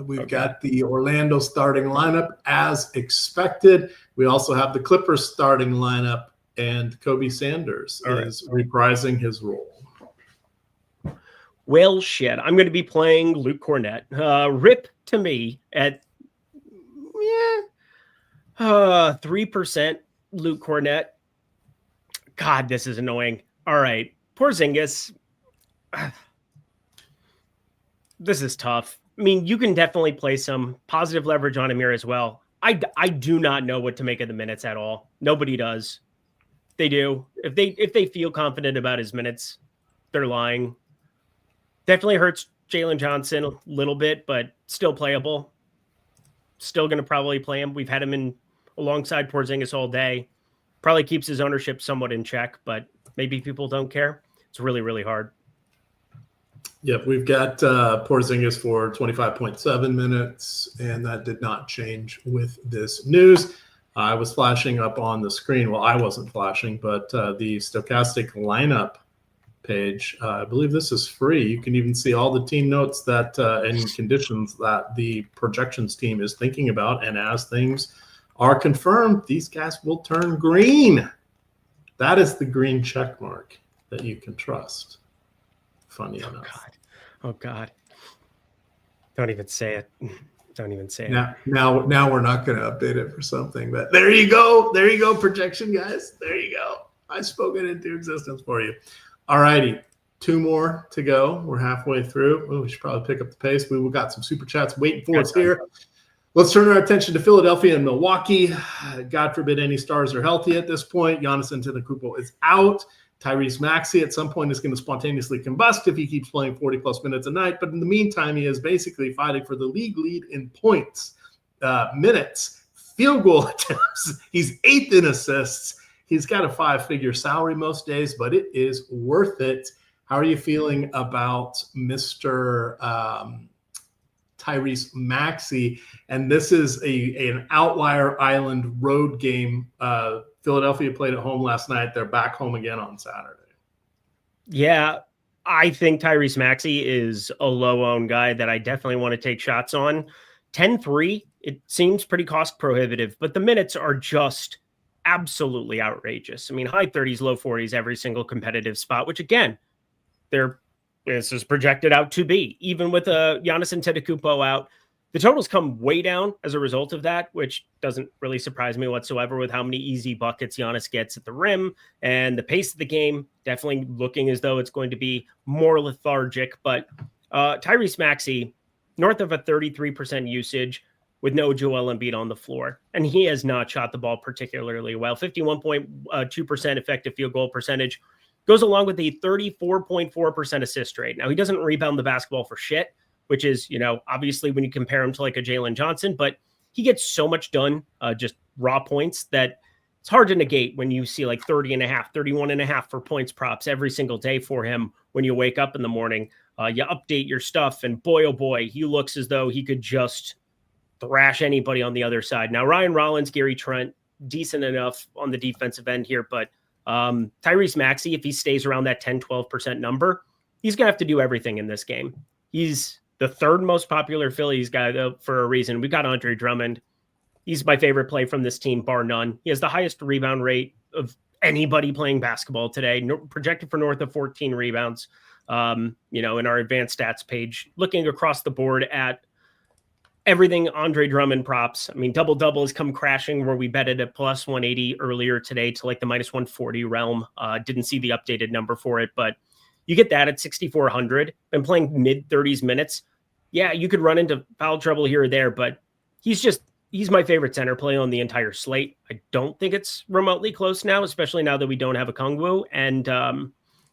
We've got the Orlando starting lineup as expected. We also have the Clippers starting lineup, and Kobe Sanders is reprising his role. Well, shit. I'm going to be playing Luke Cornett. Rip to me at 3% Luke Cornett. God, this is annoying. All right. Porzingis. This is tough. I mean, you can definitely play some positive leverage on him here as well. I do not know what to make of the minutes at all. Nobody does. They do. If they feel confident about his minutes, they're lying. Definitely hurts Jalen Johnson a little bit, but still playable. Still going to probably play him. We've had him in alongside Porzingis all day. Probably keeps his ownership somewhat in check, but maybe people don't care. It's really, really hard. Yep, we've got Porzingis for 25.7 minutes, and that did not change with this news. I was flashing up on the screen. Well, I wasn't flashing, but the Stokastic lineup page, I believe this is free. You can even see all the team notes that and conditions that the projections team is thinking about. And as things are confirmed, these guys will turn green. That is the green check mark that you can trust. Funny enough. Oh God. Don't even say it. Don't even say it. Now we're not going to update it for something, but there you go. There you go. Projection, guys. There you go. I spoke it into existence for you. All righty. 2 more to go. We're halfway through. We should probably pick up the pace. We've got some super chats waiting for us here. Let's turn our attention to Philadelphia and Milwaukee. God forbid any stars are healthy at this point. Giannis Antetokounmpo is out. Tyrese Maxey at some point is going to spontaneously combust if he keeps playing 40-plus minutes a night. But in the meantime, he is basically fighting for the league lead in points, minutes, field goal attempts. He's 8th in assists. He's got a 5-figure salary most days, but it is worth it. How are you feeling about Mr. Tyrese Maxey? And this is an outlier island road game. Philadelphia played at home last night. They're back home again on Saturday. Yeah, I think Tyrese Maxey is a low-owned guy that I definitely want to take shots on. 10-3, it seems pretty cost prohibitive, but the minutes are just absolutely outrageous. I mean, high 30s, low 40s, every single competitive spot, which again, this is projected out to be. Even with Giannis Antetokounmpo out, the totals come way down as a result of that, which doesn't really surprise me whatsoever with how many easy buckets Giannis gets at the rim and the pace of the game definitely looking as though it's going to be more lethargic. But Tyrese Maxey, north of a 33% usage with no Joel Embiid on the floor. And he has not shot the ball particularly well. 51.2% effective field goal percentage goes along with a 34.4% assist rate. Now, he doesn't rebound the basketball for shit, which is, obviously when you compare him to like a Jalen Johnson, but he gets so much done, just raw points, that it's hard to negate when you see like 30.5, 31.5 for points props every single day for him when you wake up in the morning. You update your stuff, and boy, oh boy, he looks as though he could just thrash anybody on the other side. Now, Ryan Rollins, Gary Trent, decent enough on the defensive end here, but Tyrese Maxey, if he stays around that 10, 12% number, he's going to have to do everything in this game. He's the 3rd most popular Phillies guy, though, for a reason. We got Andre Drummond. He's my favorite play from this team, bar none. He has the highest rebound rate of anybody playing basketball today, projected for north of 14 rebounds. In our advanced stats page, looking across the board at everything Andre Drummond props. I mean, double-double has come crashing where we betted at plus 180 earlier today to like the minus 140 realm. Didn't see the updated number for it, but you get that at 6,400 and playing mid-30s minutes. Yeah, you could run into foul trouble here or there, but he's my favorite center play on the entire slate. I don't think it's remotely close now, especially now that we don't have a Kongwu. And,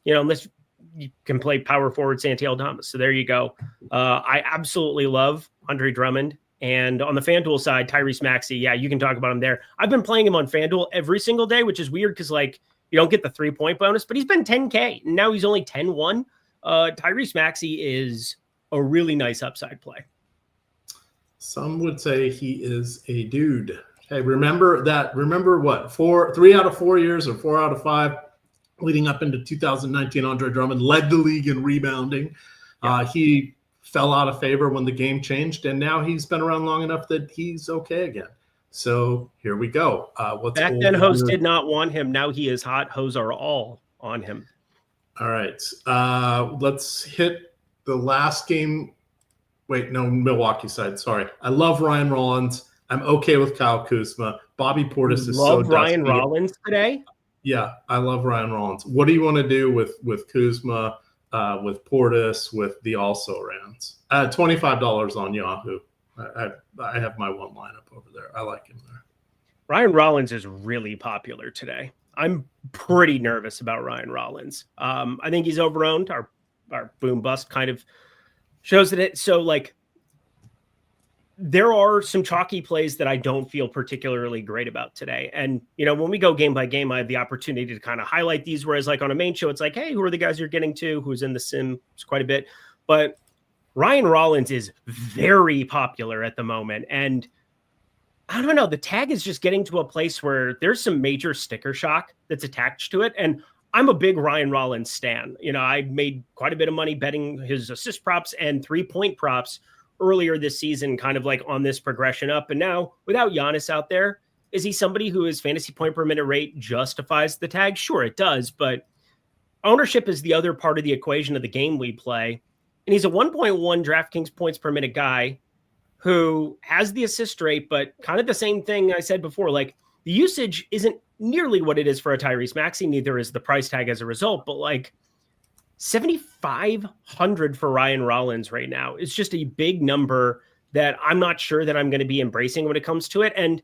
unless you can play power forward Santi Aldama. So there you go. I absolutely love Andre Drummond. And on the FanDuel side, Tyrese Maxey, yeah, you can talk about him there. I've been playing him on FanDuel every single day, which is weird because, like, You don't get the 3-point bonus, but he's been 10K. And now he's only 10-1. Tyrese Maxey is a really nice upside play. Some would say he is a dude. Hey, remember what? 3 out of 4 years or 4 out of 5 leading up into 2019, Andre Drummond led the league in rebounding. Yeah. He fell out of favor when the game changed, and now he's been around long enough that he's okay again. So here we go. Back then, hoes did not want him. Now he is hot. Hoes are all on him. All right. Let's hit the last game. Wait, no, Milwaukee side. Sorry. I love Ryan Rollins. I'm okay with Kyle Kuzma. Bobby Portis is so dusty. Ryan Rollins today? Yeah, I love Ryan Rollins. What do you want to do with Kuzma, with Portis, with the also-rans? $25 on Yahoo. I have my one lineup over there. I like him there. Ryan Rollins is really popular today. I'm pretty nervous about Ryan Rollins. I think he's overowned. Our boom bust kind of shows that there are some chalky plays that I don't feel particularly great about today. And, when we go game by game, I have the opportunity to kind of highlight these, whereas like on a main show, it's like, hey, who are the guys you're getting to? Who's in the sim? It's quite a bit. But Ryan Rollins is very popular at the moment. And I don't know, the tag is just getting to a place where there's some major sticker shock that's attached to it. And I'm a big Ryan Rollins stan. I made quite a bit of money betting his assist props and 3-point props earlier this season, kind of like on this progression up. And now without Giannis out there, is he somebody who his fantasy point per minute rate justifies the tag? Sure, it does. But ownership is the other part of the equation of the game we play. And he's a 1.1 DraftKings points per minute guy who has the assist rate, but kind of the same thing I said before, like the usage isn't nearly what it is for a Tyrese Maxey. Neither is the price tag as a result, but like 7,500 for Ryan Rollins right now is just a big number that I'm not sure that I'm going to be embracing when it comes to it. And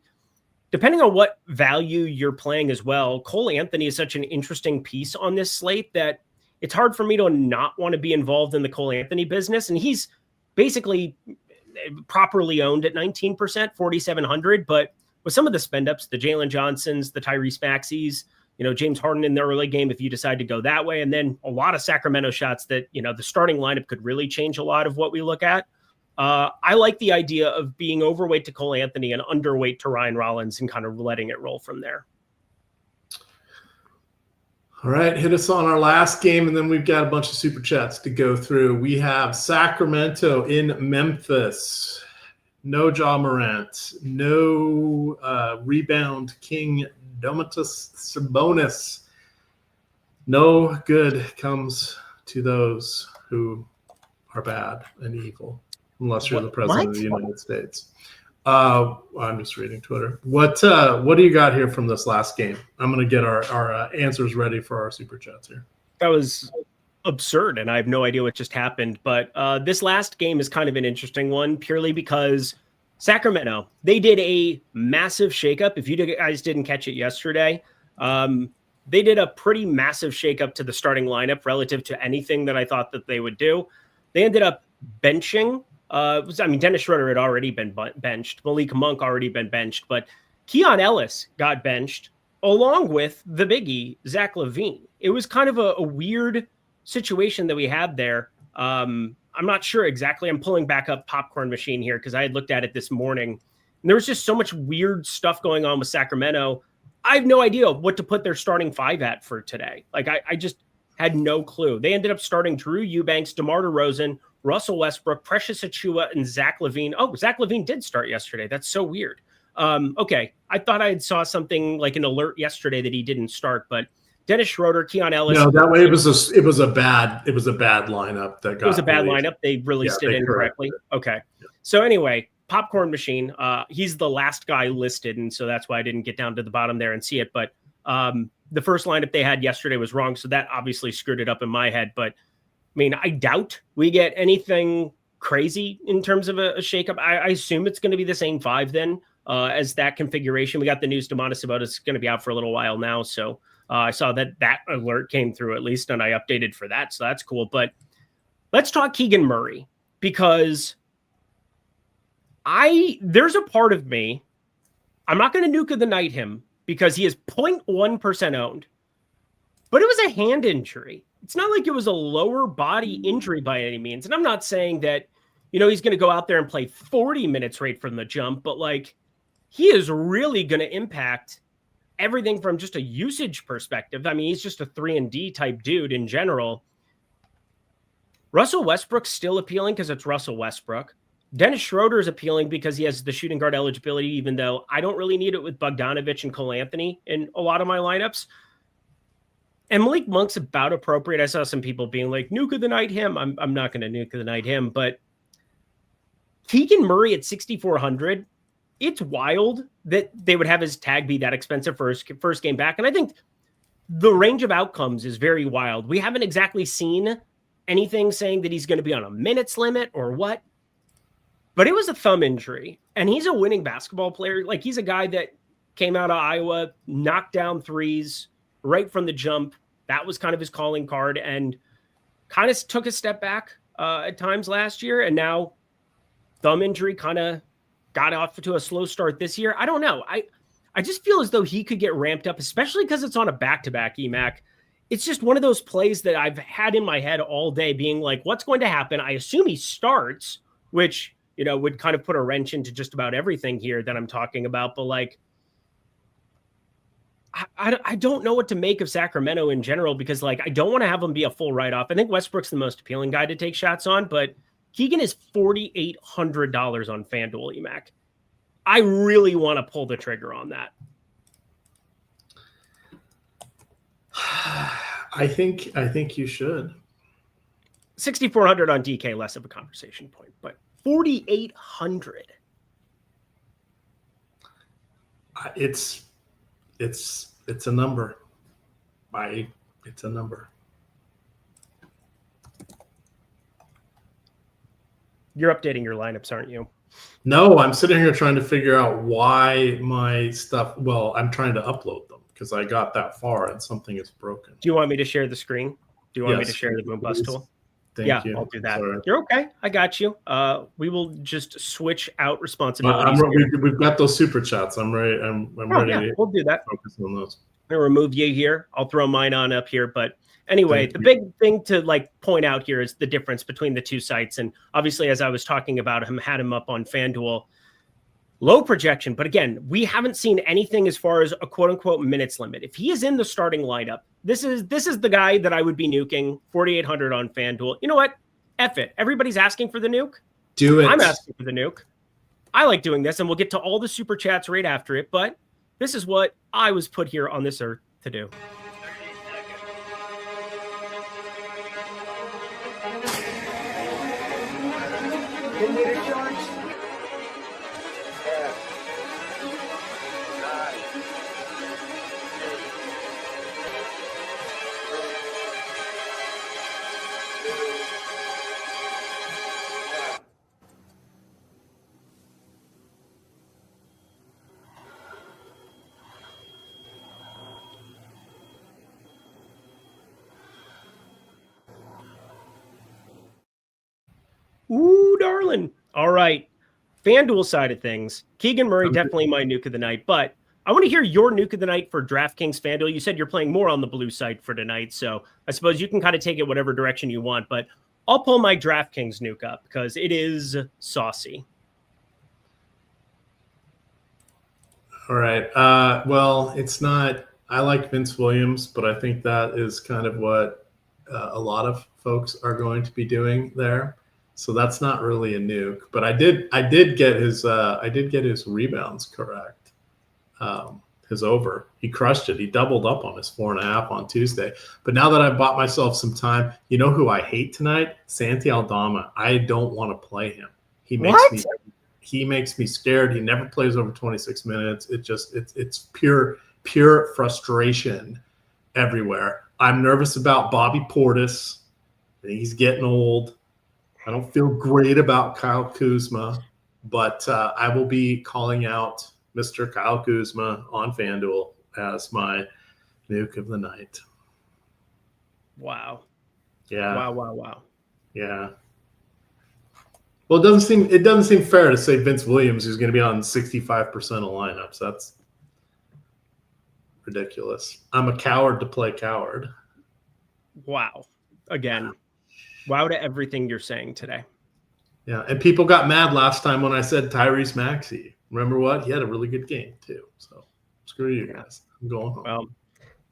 depending on what value you're playing as well, Cole Anthony is such an interesting piece on this slate that it's hard for me to not want to be involved in the Cole Anthony business. And he's basically properly owned at 19%, 4,700. But with some of the spend ups, the Jalen Johnsons, the Tyrese Maxeys, James Harden in the early game, if you decide to go that way, and then a lot of Sacramento shots that, the starting lineup could really change a lot of what we look at. I like the idea of being overweight to Cole Anthony and underweight to Ryan Rollins and kind of letting it roll from there. All right, hit us on our last game, and then we've got a bunch of super chats to go through. We have Sacramento in Memphis. No Ja Morant. No rebound king Domantas Sabonis. No good comes to those who are bad and evil, unless you're the president of the United States. I'm just reading Twitter. What do you got here from this last game? I'm going to get our answers ready for our super chats here. That was absurd, and I have no idea what just happened. But this last game is kind of an interesting one, purely because Sacramento, they did a massive shakeup. If you guys didn't catch it yesterday, they did a pretty massive shakeup to the starting lineup relative to anything that I thought that they would do. They ended up benching. Dennis Schroeder had already been benched. Malik Monk already been benched, but Keon Ellis got benched along with the biggie, Zach LaVine. It was kind of a weird situation that we had there. I'm not sure exactly. I'm pulling back up Popcorn Machine here because I had looked at it this morning. And there was just so much weird stuff going on with Sacramento. I have no idea what to put their starting five at for today. Like I just had no clue. They ended up starting Drew Eubanks, DeMar DeRozan, Russell Westbrook, Precious Achiuwa, and Zach LaVine. Oh, Zach LaVine did start yesterday. That's so weird. Okay. I thought I had saw something like an alert yesterday that he didn't start, but Dennis Schroeder, Keon Ellis. No, that way it was a bad lineup that got. It was a bad lineup. They released it incorrectly. Okay. Yeah. So anyway, Popcorn Machine. He's the last guy listed, and so that's why I didn't get down to the bottom there and see it. But the first lineup they had yesterday was wrong, so that obviously screwed it up in my head. But I mean, I doubt we get anything crazy in terms of a shakeup. I assume it's going to be the same five then as that configuration. We got the news Domantas Sabonis is going to be out for a little while now, so I saw that alert came through at least, and I updated for that, so that's cool. But let's talk Keegan Murray, because there's a part of me, I'm not going to nuke of the night him because he is 0.1% owned, but it was a hand injury. It's not like it was a lower body injury by any means. And I'm not saying that, he's going to go out there and play 40 minutes right from the jump, but like he is really going to impact everything from just a usage perspective. I mean, he's just a 3-and-D type dude in general. Russell Westbrook's still appealing because it's Russell Westbrook. Dennis Schroeder is appealing because he has the shooting guard eligibility, even though I don't really need it with Bogdanovich and Cole Anthony in a lot of my lineups. And Malik Monk's about appropriate. I saw some people being like, nuke of the night him. I'm not going to nuke of the night him, but Keegan Murray at 6,400, it's wild that they would have his tag be that expensive for his first game back. And I think the range of outcomes is very wild. We haven't exactly seen anything saying that he's going to be on a minutes limit or what, but it was a thumb injury, and he's a winning basketball player. Like, he's a guy that came out of Iowa, knocked down threes right from the jump. That was kind of his calling card, and kind of took a step back at times last year. And now thumb injury kind of got off to a slow start this year. I don't know. I just feel as though he could get ramped up, especially because it's on a back-to-back, Emac. It's just one of those plays that I've had in my head all day being like, what's going to happen? I assume he starts, which, would kind of put a wrench into just about everything here that I'm talking about. But like, I don't know what to make of Sacramento in general, because like, I don't want to have him be a full write-off. I think Westbrook's the most appealing guy to take shots on, but Keegan is $4,800 on FanDuel, Emac. I really want to pull the trigger on that. I think you should. 6,400 on DK, less of a conversation point, but 4,800. It's a number. It's a number. You're updating your lineups, aren't you? No, I'm sitting here trying to figure out why my stuff. Well, I'm trying to upload them because I got that far and something is broken. Do you want me to share the screen? Do you want me to share the Boom Bust tool? Thank you. I'll do that. Sorry. You're okay. I got you. We will just switch out responsibilities. We've got those super chats. I'm ready. I'm ready. Yeah, we'll do that. Focus on those. I'm gonna remove you here. I'll throw mine on up here. But anyway, the big thing to like point out here is the difference between the two sites. And obviously, as I was talking about him, had him up on FanDuel. Low projection, but again, we haven't seen anything as far as a quote-unquote minutes limit. If he is in the starting lineup, this is the guy that I would be nuking. 4,800 on FanDuel. You know what? F it. Everybody's asking for the nuke. Do it. I'm asking for the nuke. I like doing this, and we'll get to all the super chats right after it, but this is what I was put here on this earth to do. Ooh, darling. All right. FanDuel side of things. Keegan Murray, definitely my nuke of the night. But I want to hear your nuke of the night for DraftKings FanDuel. You said you're playing more on the blue side for tonight, so I suppose you can kind of take it whatever direction you want. But I'll pull my DraftKings nuke up because it is saucy. All right. Well, it's not. I like Vince Williams, but I think that is kind of what a lot of folks are going to be doing there. So that's not really a nuke, but I did get his rebounds correct. His over, he crushed it. He doubled up on his 4.5 on Tuesday. But now that I've bought myself some time, you know who I hate tonight? Santi Aldama. I don't want to play him. He makes me scared. He never plays over 26 minutes. It's pure frustration everywhere. I'm nervous about Bobby Portis. He's getting old. I don't feel great about Kyle Kuzma, but I will be calling out Mr. Kyle Kuzma on FanDuel as my nuke of the night. Wow. Yeah. Wow. Yeah. Well, it doesn't seem fair to say Vince Williams, who's going to be on 65% of lineups. ridiculous. I'm a coward to play coward. Wow. Again, wow to everything you're saying today. Yeah, and people got mad last time when I said Tyrese Maxey. Remember what? He had a really good game too. So screw you guys. I'm going home. Well,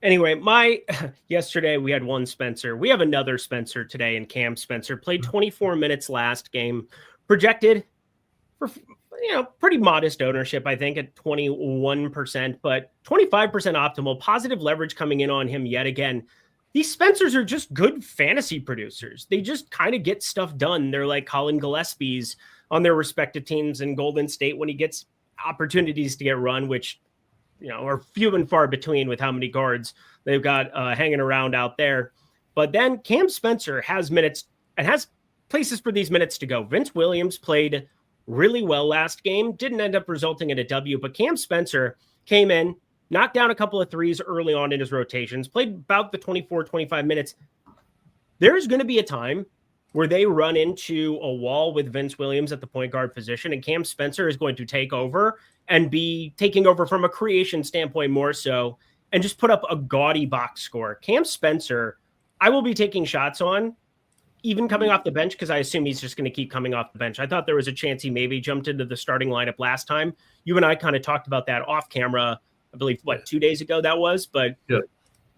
anyway, yesterday we had one Spencer. We have another Spencer today, and Cam Spencer played 24 minutes last game. Projected for pretty modest ownership, I think, at 21%, but 25% optimal. Positive leverage coming in on him yet again. These Spencers are just good fantasy producers. They just kind of get stuff done. They're like Colin Gillespie's on their respective teams in Golden State when he gets opportunities to get run, which are few and far between with how many guards they've got hanging around out there. But then Cam Spencer has minutes and has places for these minutes to go. Vince Williams played really well last game, didn't end up resulting in a W, but Cam Spencer came in, knocked down a couple of threes early on in his rotations, played about the 24, 25 minutes. There's going to be a time where they run into a wall with Vince Williams at the point guard position, and Cam Spencer is going to take over and be taking over from a creation standpoint more so, and just put up a gaudy box score. Cam Spencer, I will be taking shots on, even coming off the bench, because I assume he's just going to keep coming off the bench. I thought there was a chance he maybe jumped into the starting lineup last time. You and I kind of talked about that off camera, I believe, 2 days ago that was? But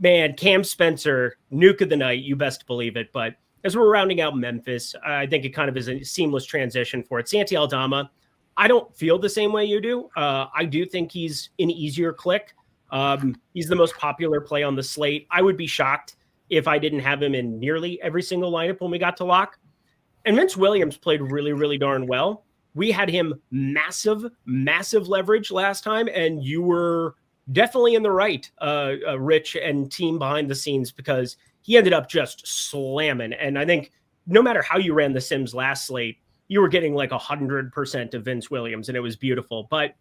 man, Cam Spencer, nuke of the night, you best believe it. But as we're rounding out Memphis, I think it kind of is a seamless transition for it. Santi Aldama, I don't feel the same way you do. I do think he's an easier click. He's the most popular play on the slate. I would be shocked if I didn't have him in nearly every single lineup when we got to lock. And Vince Williams played really, really darn well. We had him massive leverage last time, and you were definitely in the right, Rich and team behind the scenes, because he ended up just slamming. And I think no matter how you ran the Sims last slate, you were getting like 100% of Vince Williams, and it was beautiful. But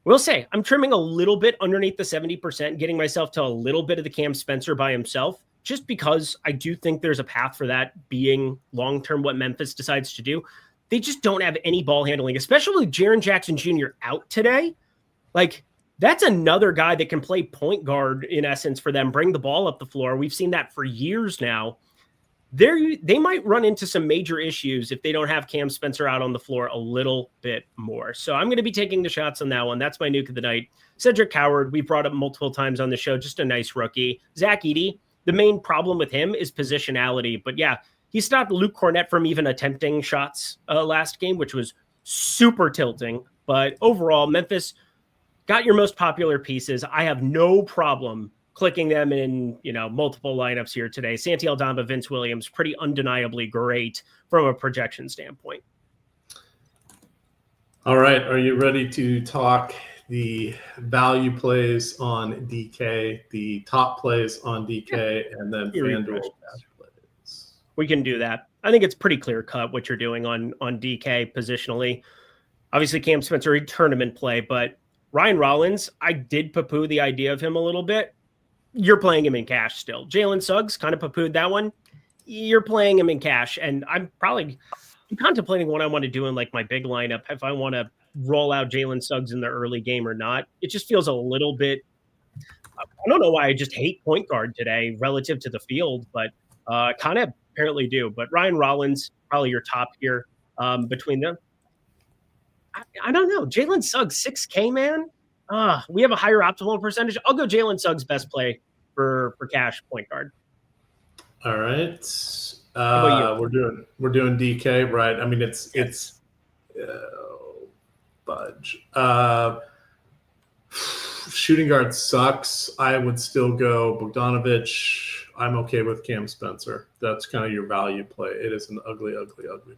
we'll say I'm trimming a little bit underneath the 70%, getting myself to a little bit of the Cam Spencer by himself, just because I do think there's a path for that being long-term what Memphis decides to do. They just don't have any ball handling, especially with Jaren Jackson Jr. out today. Like, that's another guy that can play point guard in essence for them, bring the ball up the floor. We've seen that for years now. They might run into some major issues if they don't have Cam Spencer out on the floor a little bit more. So I'm going to be taking the shots on that one. That's my nuke of the night. Cedric Coward, we brought up multiple times on the show, just a nice rookie. Zach Edey, the main problem with him is positionality. But yeah, he stopped Luke Cornett from even attempting shots last game, which was super tilting. But overall, Memphis got your most popular pieces. I have no problem clicking them in, multiple lineups here today. Santi Aldama, Vince Williams, pretty undeniably great from a projection standpoint. All right. Are you ready to talk the value plays on DK, the top plays on DK, and then FanDuel plays? We can do that. I think it's pretty clear cut what you're doing on DK positionally. Obviously, Cam Spencer, a tournament play, but Ryan Rollins, I did poo-poo the idea of him a little bit. You're playing him in cash still. Jalen Suggs kind of poo-pooed that one. You're playing him in cash, and I'm contemplating what I want to do in like my big lineup, if I want to roll out Jalen Suggs in the early game or not. It just feels a little bit, I don't know why I just hate point guard today relative to the field, but kind of apparently do. But Ryan Rollins, probably your top here between them. I don't know. Jalen Suggs, 6K, man. We have a higher optimal percentage. I'll go Jalen Suggs best play for cash point guard. All right. We're doing DK, right? I mean, it's budge. Shooting guard sucks. I would still go Bogdanovic. I'm okay with Cam Spencer. That's kind of your value play. It is an ugly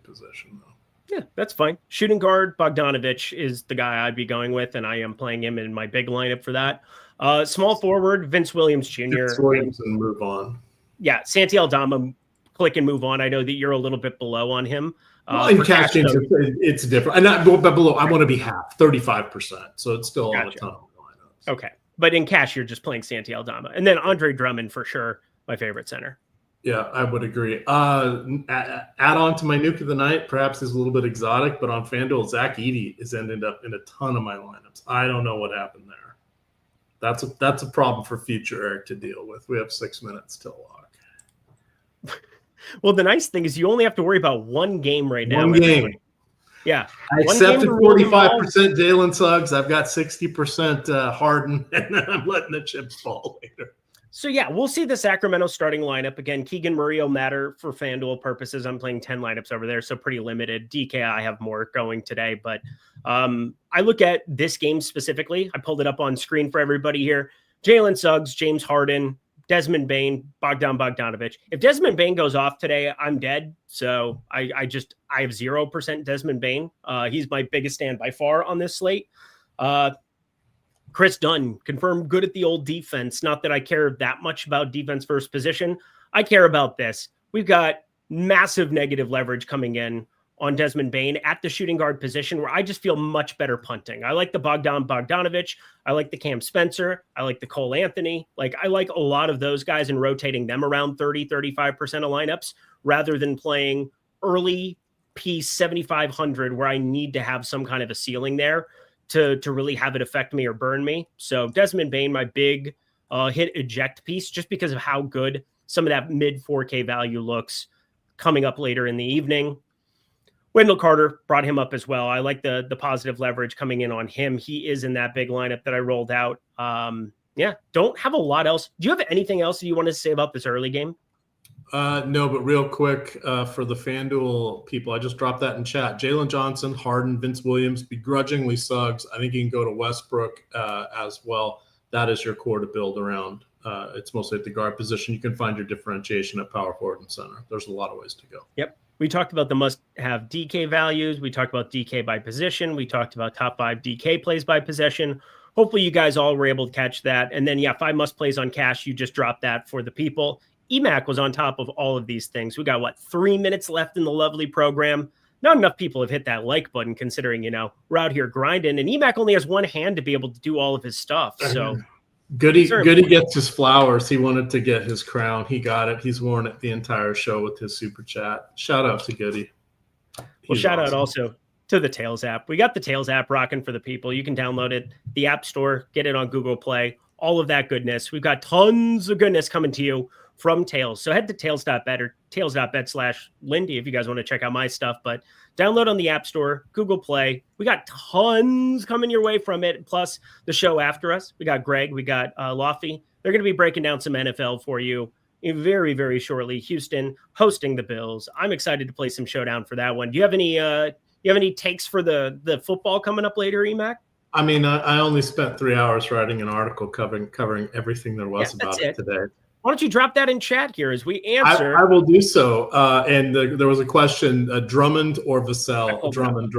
position, though. Yeah, that's fine. Shooting guard, Bogdanovic is the guy I'd be going with, and I am playing him in my big lineup for that. Small forward, Vince Williams Jr. Vince Williams and move on. Yeah, Santi Aldama, click and move on. I know that you're a little bit below on him. In cash games, it's different. And not below, I want to be half, 35%. So it's still on a ton of lineups. Okay. But in cash, you're just playing Santi Aldama. And then Andre Drummond, for sure, my favorite center. Yeah, I would agree. Add on to my nuke of the night, perhaps is a little bit exotic, but on FanDuel, Zach Edey is ended up in a ton of my lineups. I don't know what happened there. That's a problem for future Eric to deal with. We have 6 minutes till lock. Well, the nice thing is you only have to worry about one game right now. One game. Yeah. I accepted 45% Jalen Suggs. I've got 60% Harden, and then I'm letting the chips fall later. So, yeah, we'll see the Sacramento starting lineup. Again, Keegan Murray will matter for FanDuel purposes. I'm playing 10 lineups over there, so pretty limited. DK, I have more going today. But I look at this game specifically. I pulled it up on screen for everybody here. Jalen Suggs, James Harden, Desmond Bane, Bogdanovich. If Desmond Bane goes off today, I'm dead. So I have 0% Desmond Bane. He's my biggest stand by far on this slate. Chris Dunn, confirmed good at the old defense. Not that I care that much about defense first position. I care about this. We've got massive negative leverage coming in on Desmond Bane at the shooting guard position where I just feel much better punting. I like the Bogdanovich. I like the Cam Spencer. I like the Cole Anthony. I like a lot of those guys and rotating them around 30, 35% of lineups rather than playing early piece 7,500 where I need to have some kind of a ceiling there to really have it affect me or burn me. So Desmond Bane, my big hit eject piece, just because of how good some of that mid 4K value looks coming up later in the evening. Wendell Carter, brought him up as well. I like the positive leverage coming in on him. He is in that big lineup that I rolled out. Don't have a lot else. Do you have anything else that you want to say about this early game? No, but real quick for the FanDuel people, I just dropped that in chat. Jalen Johnson, Harden, Vince Williams, begrudgingly Suggs. I think you can go to Westbrook as well. That is your core to build around. It's mostly at the guard position. You can find your differentiation at power forward and center. There's a lot of ways to go. Yep. We talked about the must-have DK values. We talked about DK by position. We talked about top 5 DK plays by possession. Hopefully you guys all were able to catch that. And then, 5 must-plays on cash. You just dropped that for the people. Emac was on top of all of these things. We got, 3 minutes left in the lovely program. Not enough people have hit that like button considering, we're out here grinding. And Emac only has one hand to be able to do all of his stuff. So Goody gets his flowers. He wanted to get his crown. He got it. He's worn it the entire show with his super chat. Shout out to Goody. Well, shout out also to the Tails app. We got the Tails app rocking for the people. You can download it, the App Store, get it on Google Play, all of that goodness. We've got tons of goodness coming to you from Tails. So head to tails.bet or tails.bet/Lindy if you guys want to check out my stuff. But download on the App Store, Google Play. We got tons coming your way from it. Plus the show after us. We got Greg. We got Lofty. They're going to be breaking down some NFL for you very, very shortly. Houston hosting the Bills. I'm excited to play some showdown for that one. Do you have any takes for the football coming up later, Emac? I mean, I only spent 3 hours writing an article covering everything there was about it today. Why don't you drop that in chat here as we answer? I will do so. And there was a question, Drummond or Vassell? Drummond.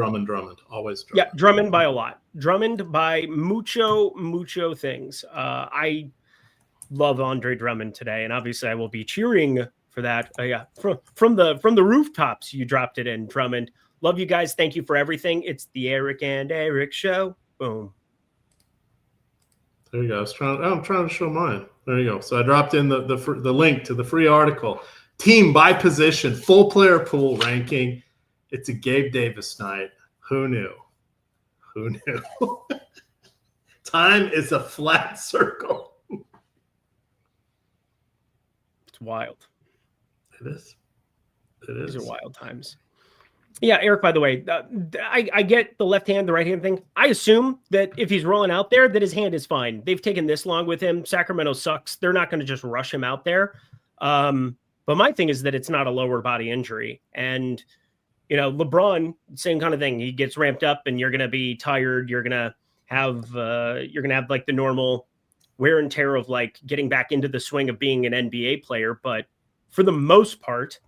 Always Drummond. Yeah, Drummond by a lot. Drummond by mucho things. I love Andre Drummond today, and obviously I will be cheering for that. From the rooftops, you dropped it in, Drummond. Love you guys. Thank you for everything. It's the Eric and Eric show. Boom. There you go. I'm trying to show mine. There you go. So I dropped in the link to the free article. Team by position, full player pool ranking. It's a Gabe Davis night. Who knew? Time is a flat circle. It's wild. It is. These are wild times. Yeah, Eric, by the way, I get the left hand, the right hand thing. I assume that if he's rolling out there, that his hand is fine. They've taken this long with him. Sacramento sucks. They're not going to just rush him out there. But my thing is that it's not a lower body injury. And, LeBron, same kind of thing. He gets ramped up and you're going to be tired. You're going to have like the normal wear and tear of like getting back into the swing of being an NBA player. But for the most part,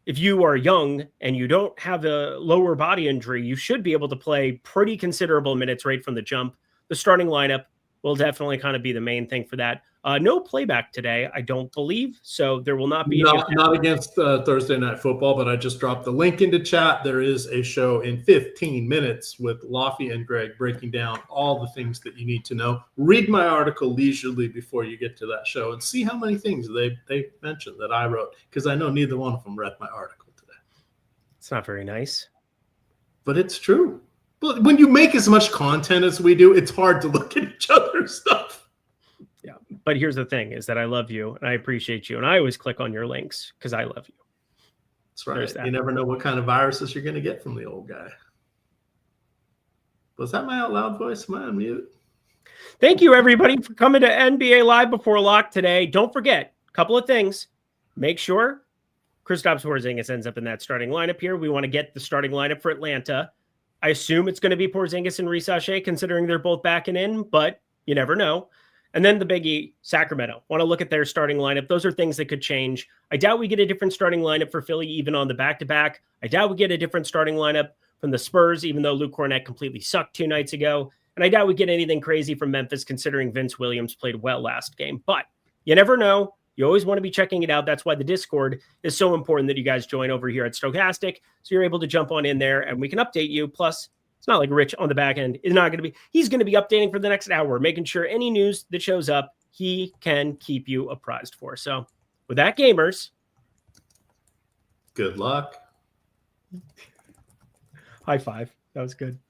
if you are young and you don't have a lower body injury, you should be able to play pretty considerable minutes right from the jump. The starting lineup will definitely kind of be the main thing for that. No playback today, I don't believe. So there will not be. Not against Thursday Night Football, but I just dropped the link into chat. There is a show in 15 minutes with Lofty and Greg breaking down all the things that you need to know. Read my article leisurely before you get to that show and see how many things they mentioned that I wrote, because I know neither one of them read my article today. It's not very nice. But it's true. But when you make as much content as we do, it's hard to look at each other's stuff. But here's the thing is that I love you and I appreciate you. And I always click on your links because I love you. That's right. You never know what kind of viruses you're going to get from the old guy. Was that my out loud voice? Am I on mute? Thank you, everybody, for coming to NBA Live Before Lock today. Don't forget, a couple of things. Make sure Kristaps Porzingis ends up in that starting lineup here. We want to get the starting lineup for Atlanta. I assume it's going to be Porzingis and Risachet, considering they're both backing in, but you never know. And then the biggie, Sacramento. Want to look at their starting lineup. Those are things that could change. I doubt we get a different starting lineup for Philly, even on the back-to-back. I doubt we get a different starting lineup from the Spurs, even though Luke Cornett completely sucked 2 nights ago. And I doubt we get anything crazy from Memphis, considering Vince Williams played well last game. But you never know. You always want to be checking it out. That's why the Discord is so important that you guys join over here at Stokastic. So you're able to jump on in there and we can update you. Plus, it's not like Rich on the back end is not going to be. He's going to be updating for the next hour, making sure any news that shows up, he can keep you apprised for. So with that, gamers, good luck. High five. That was good.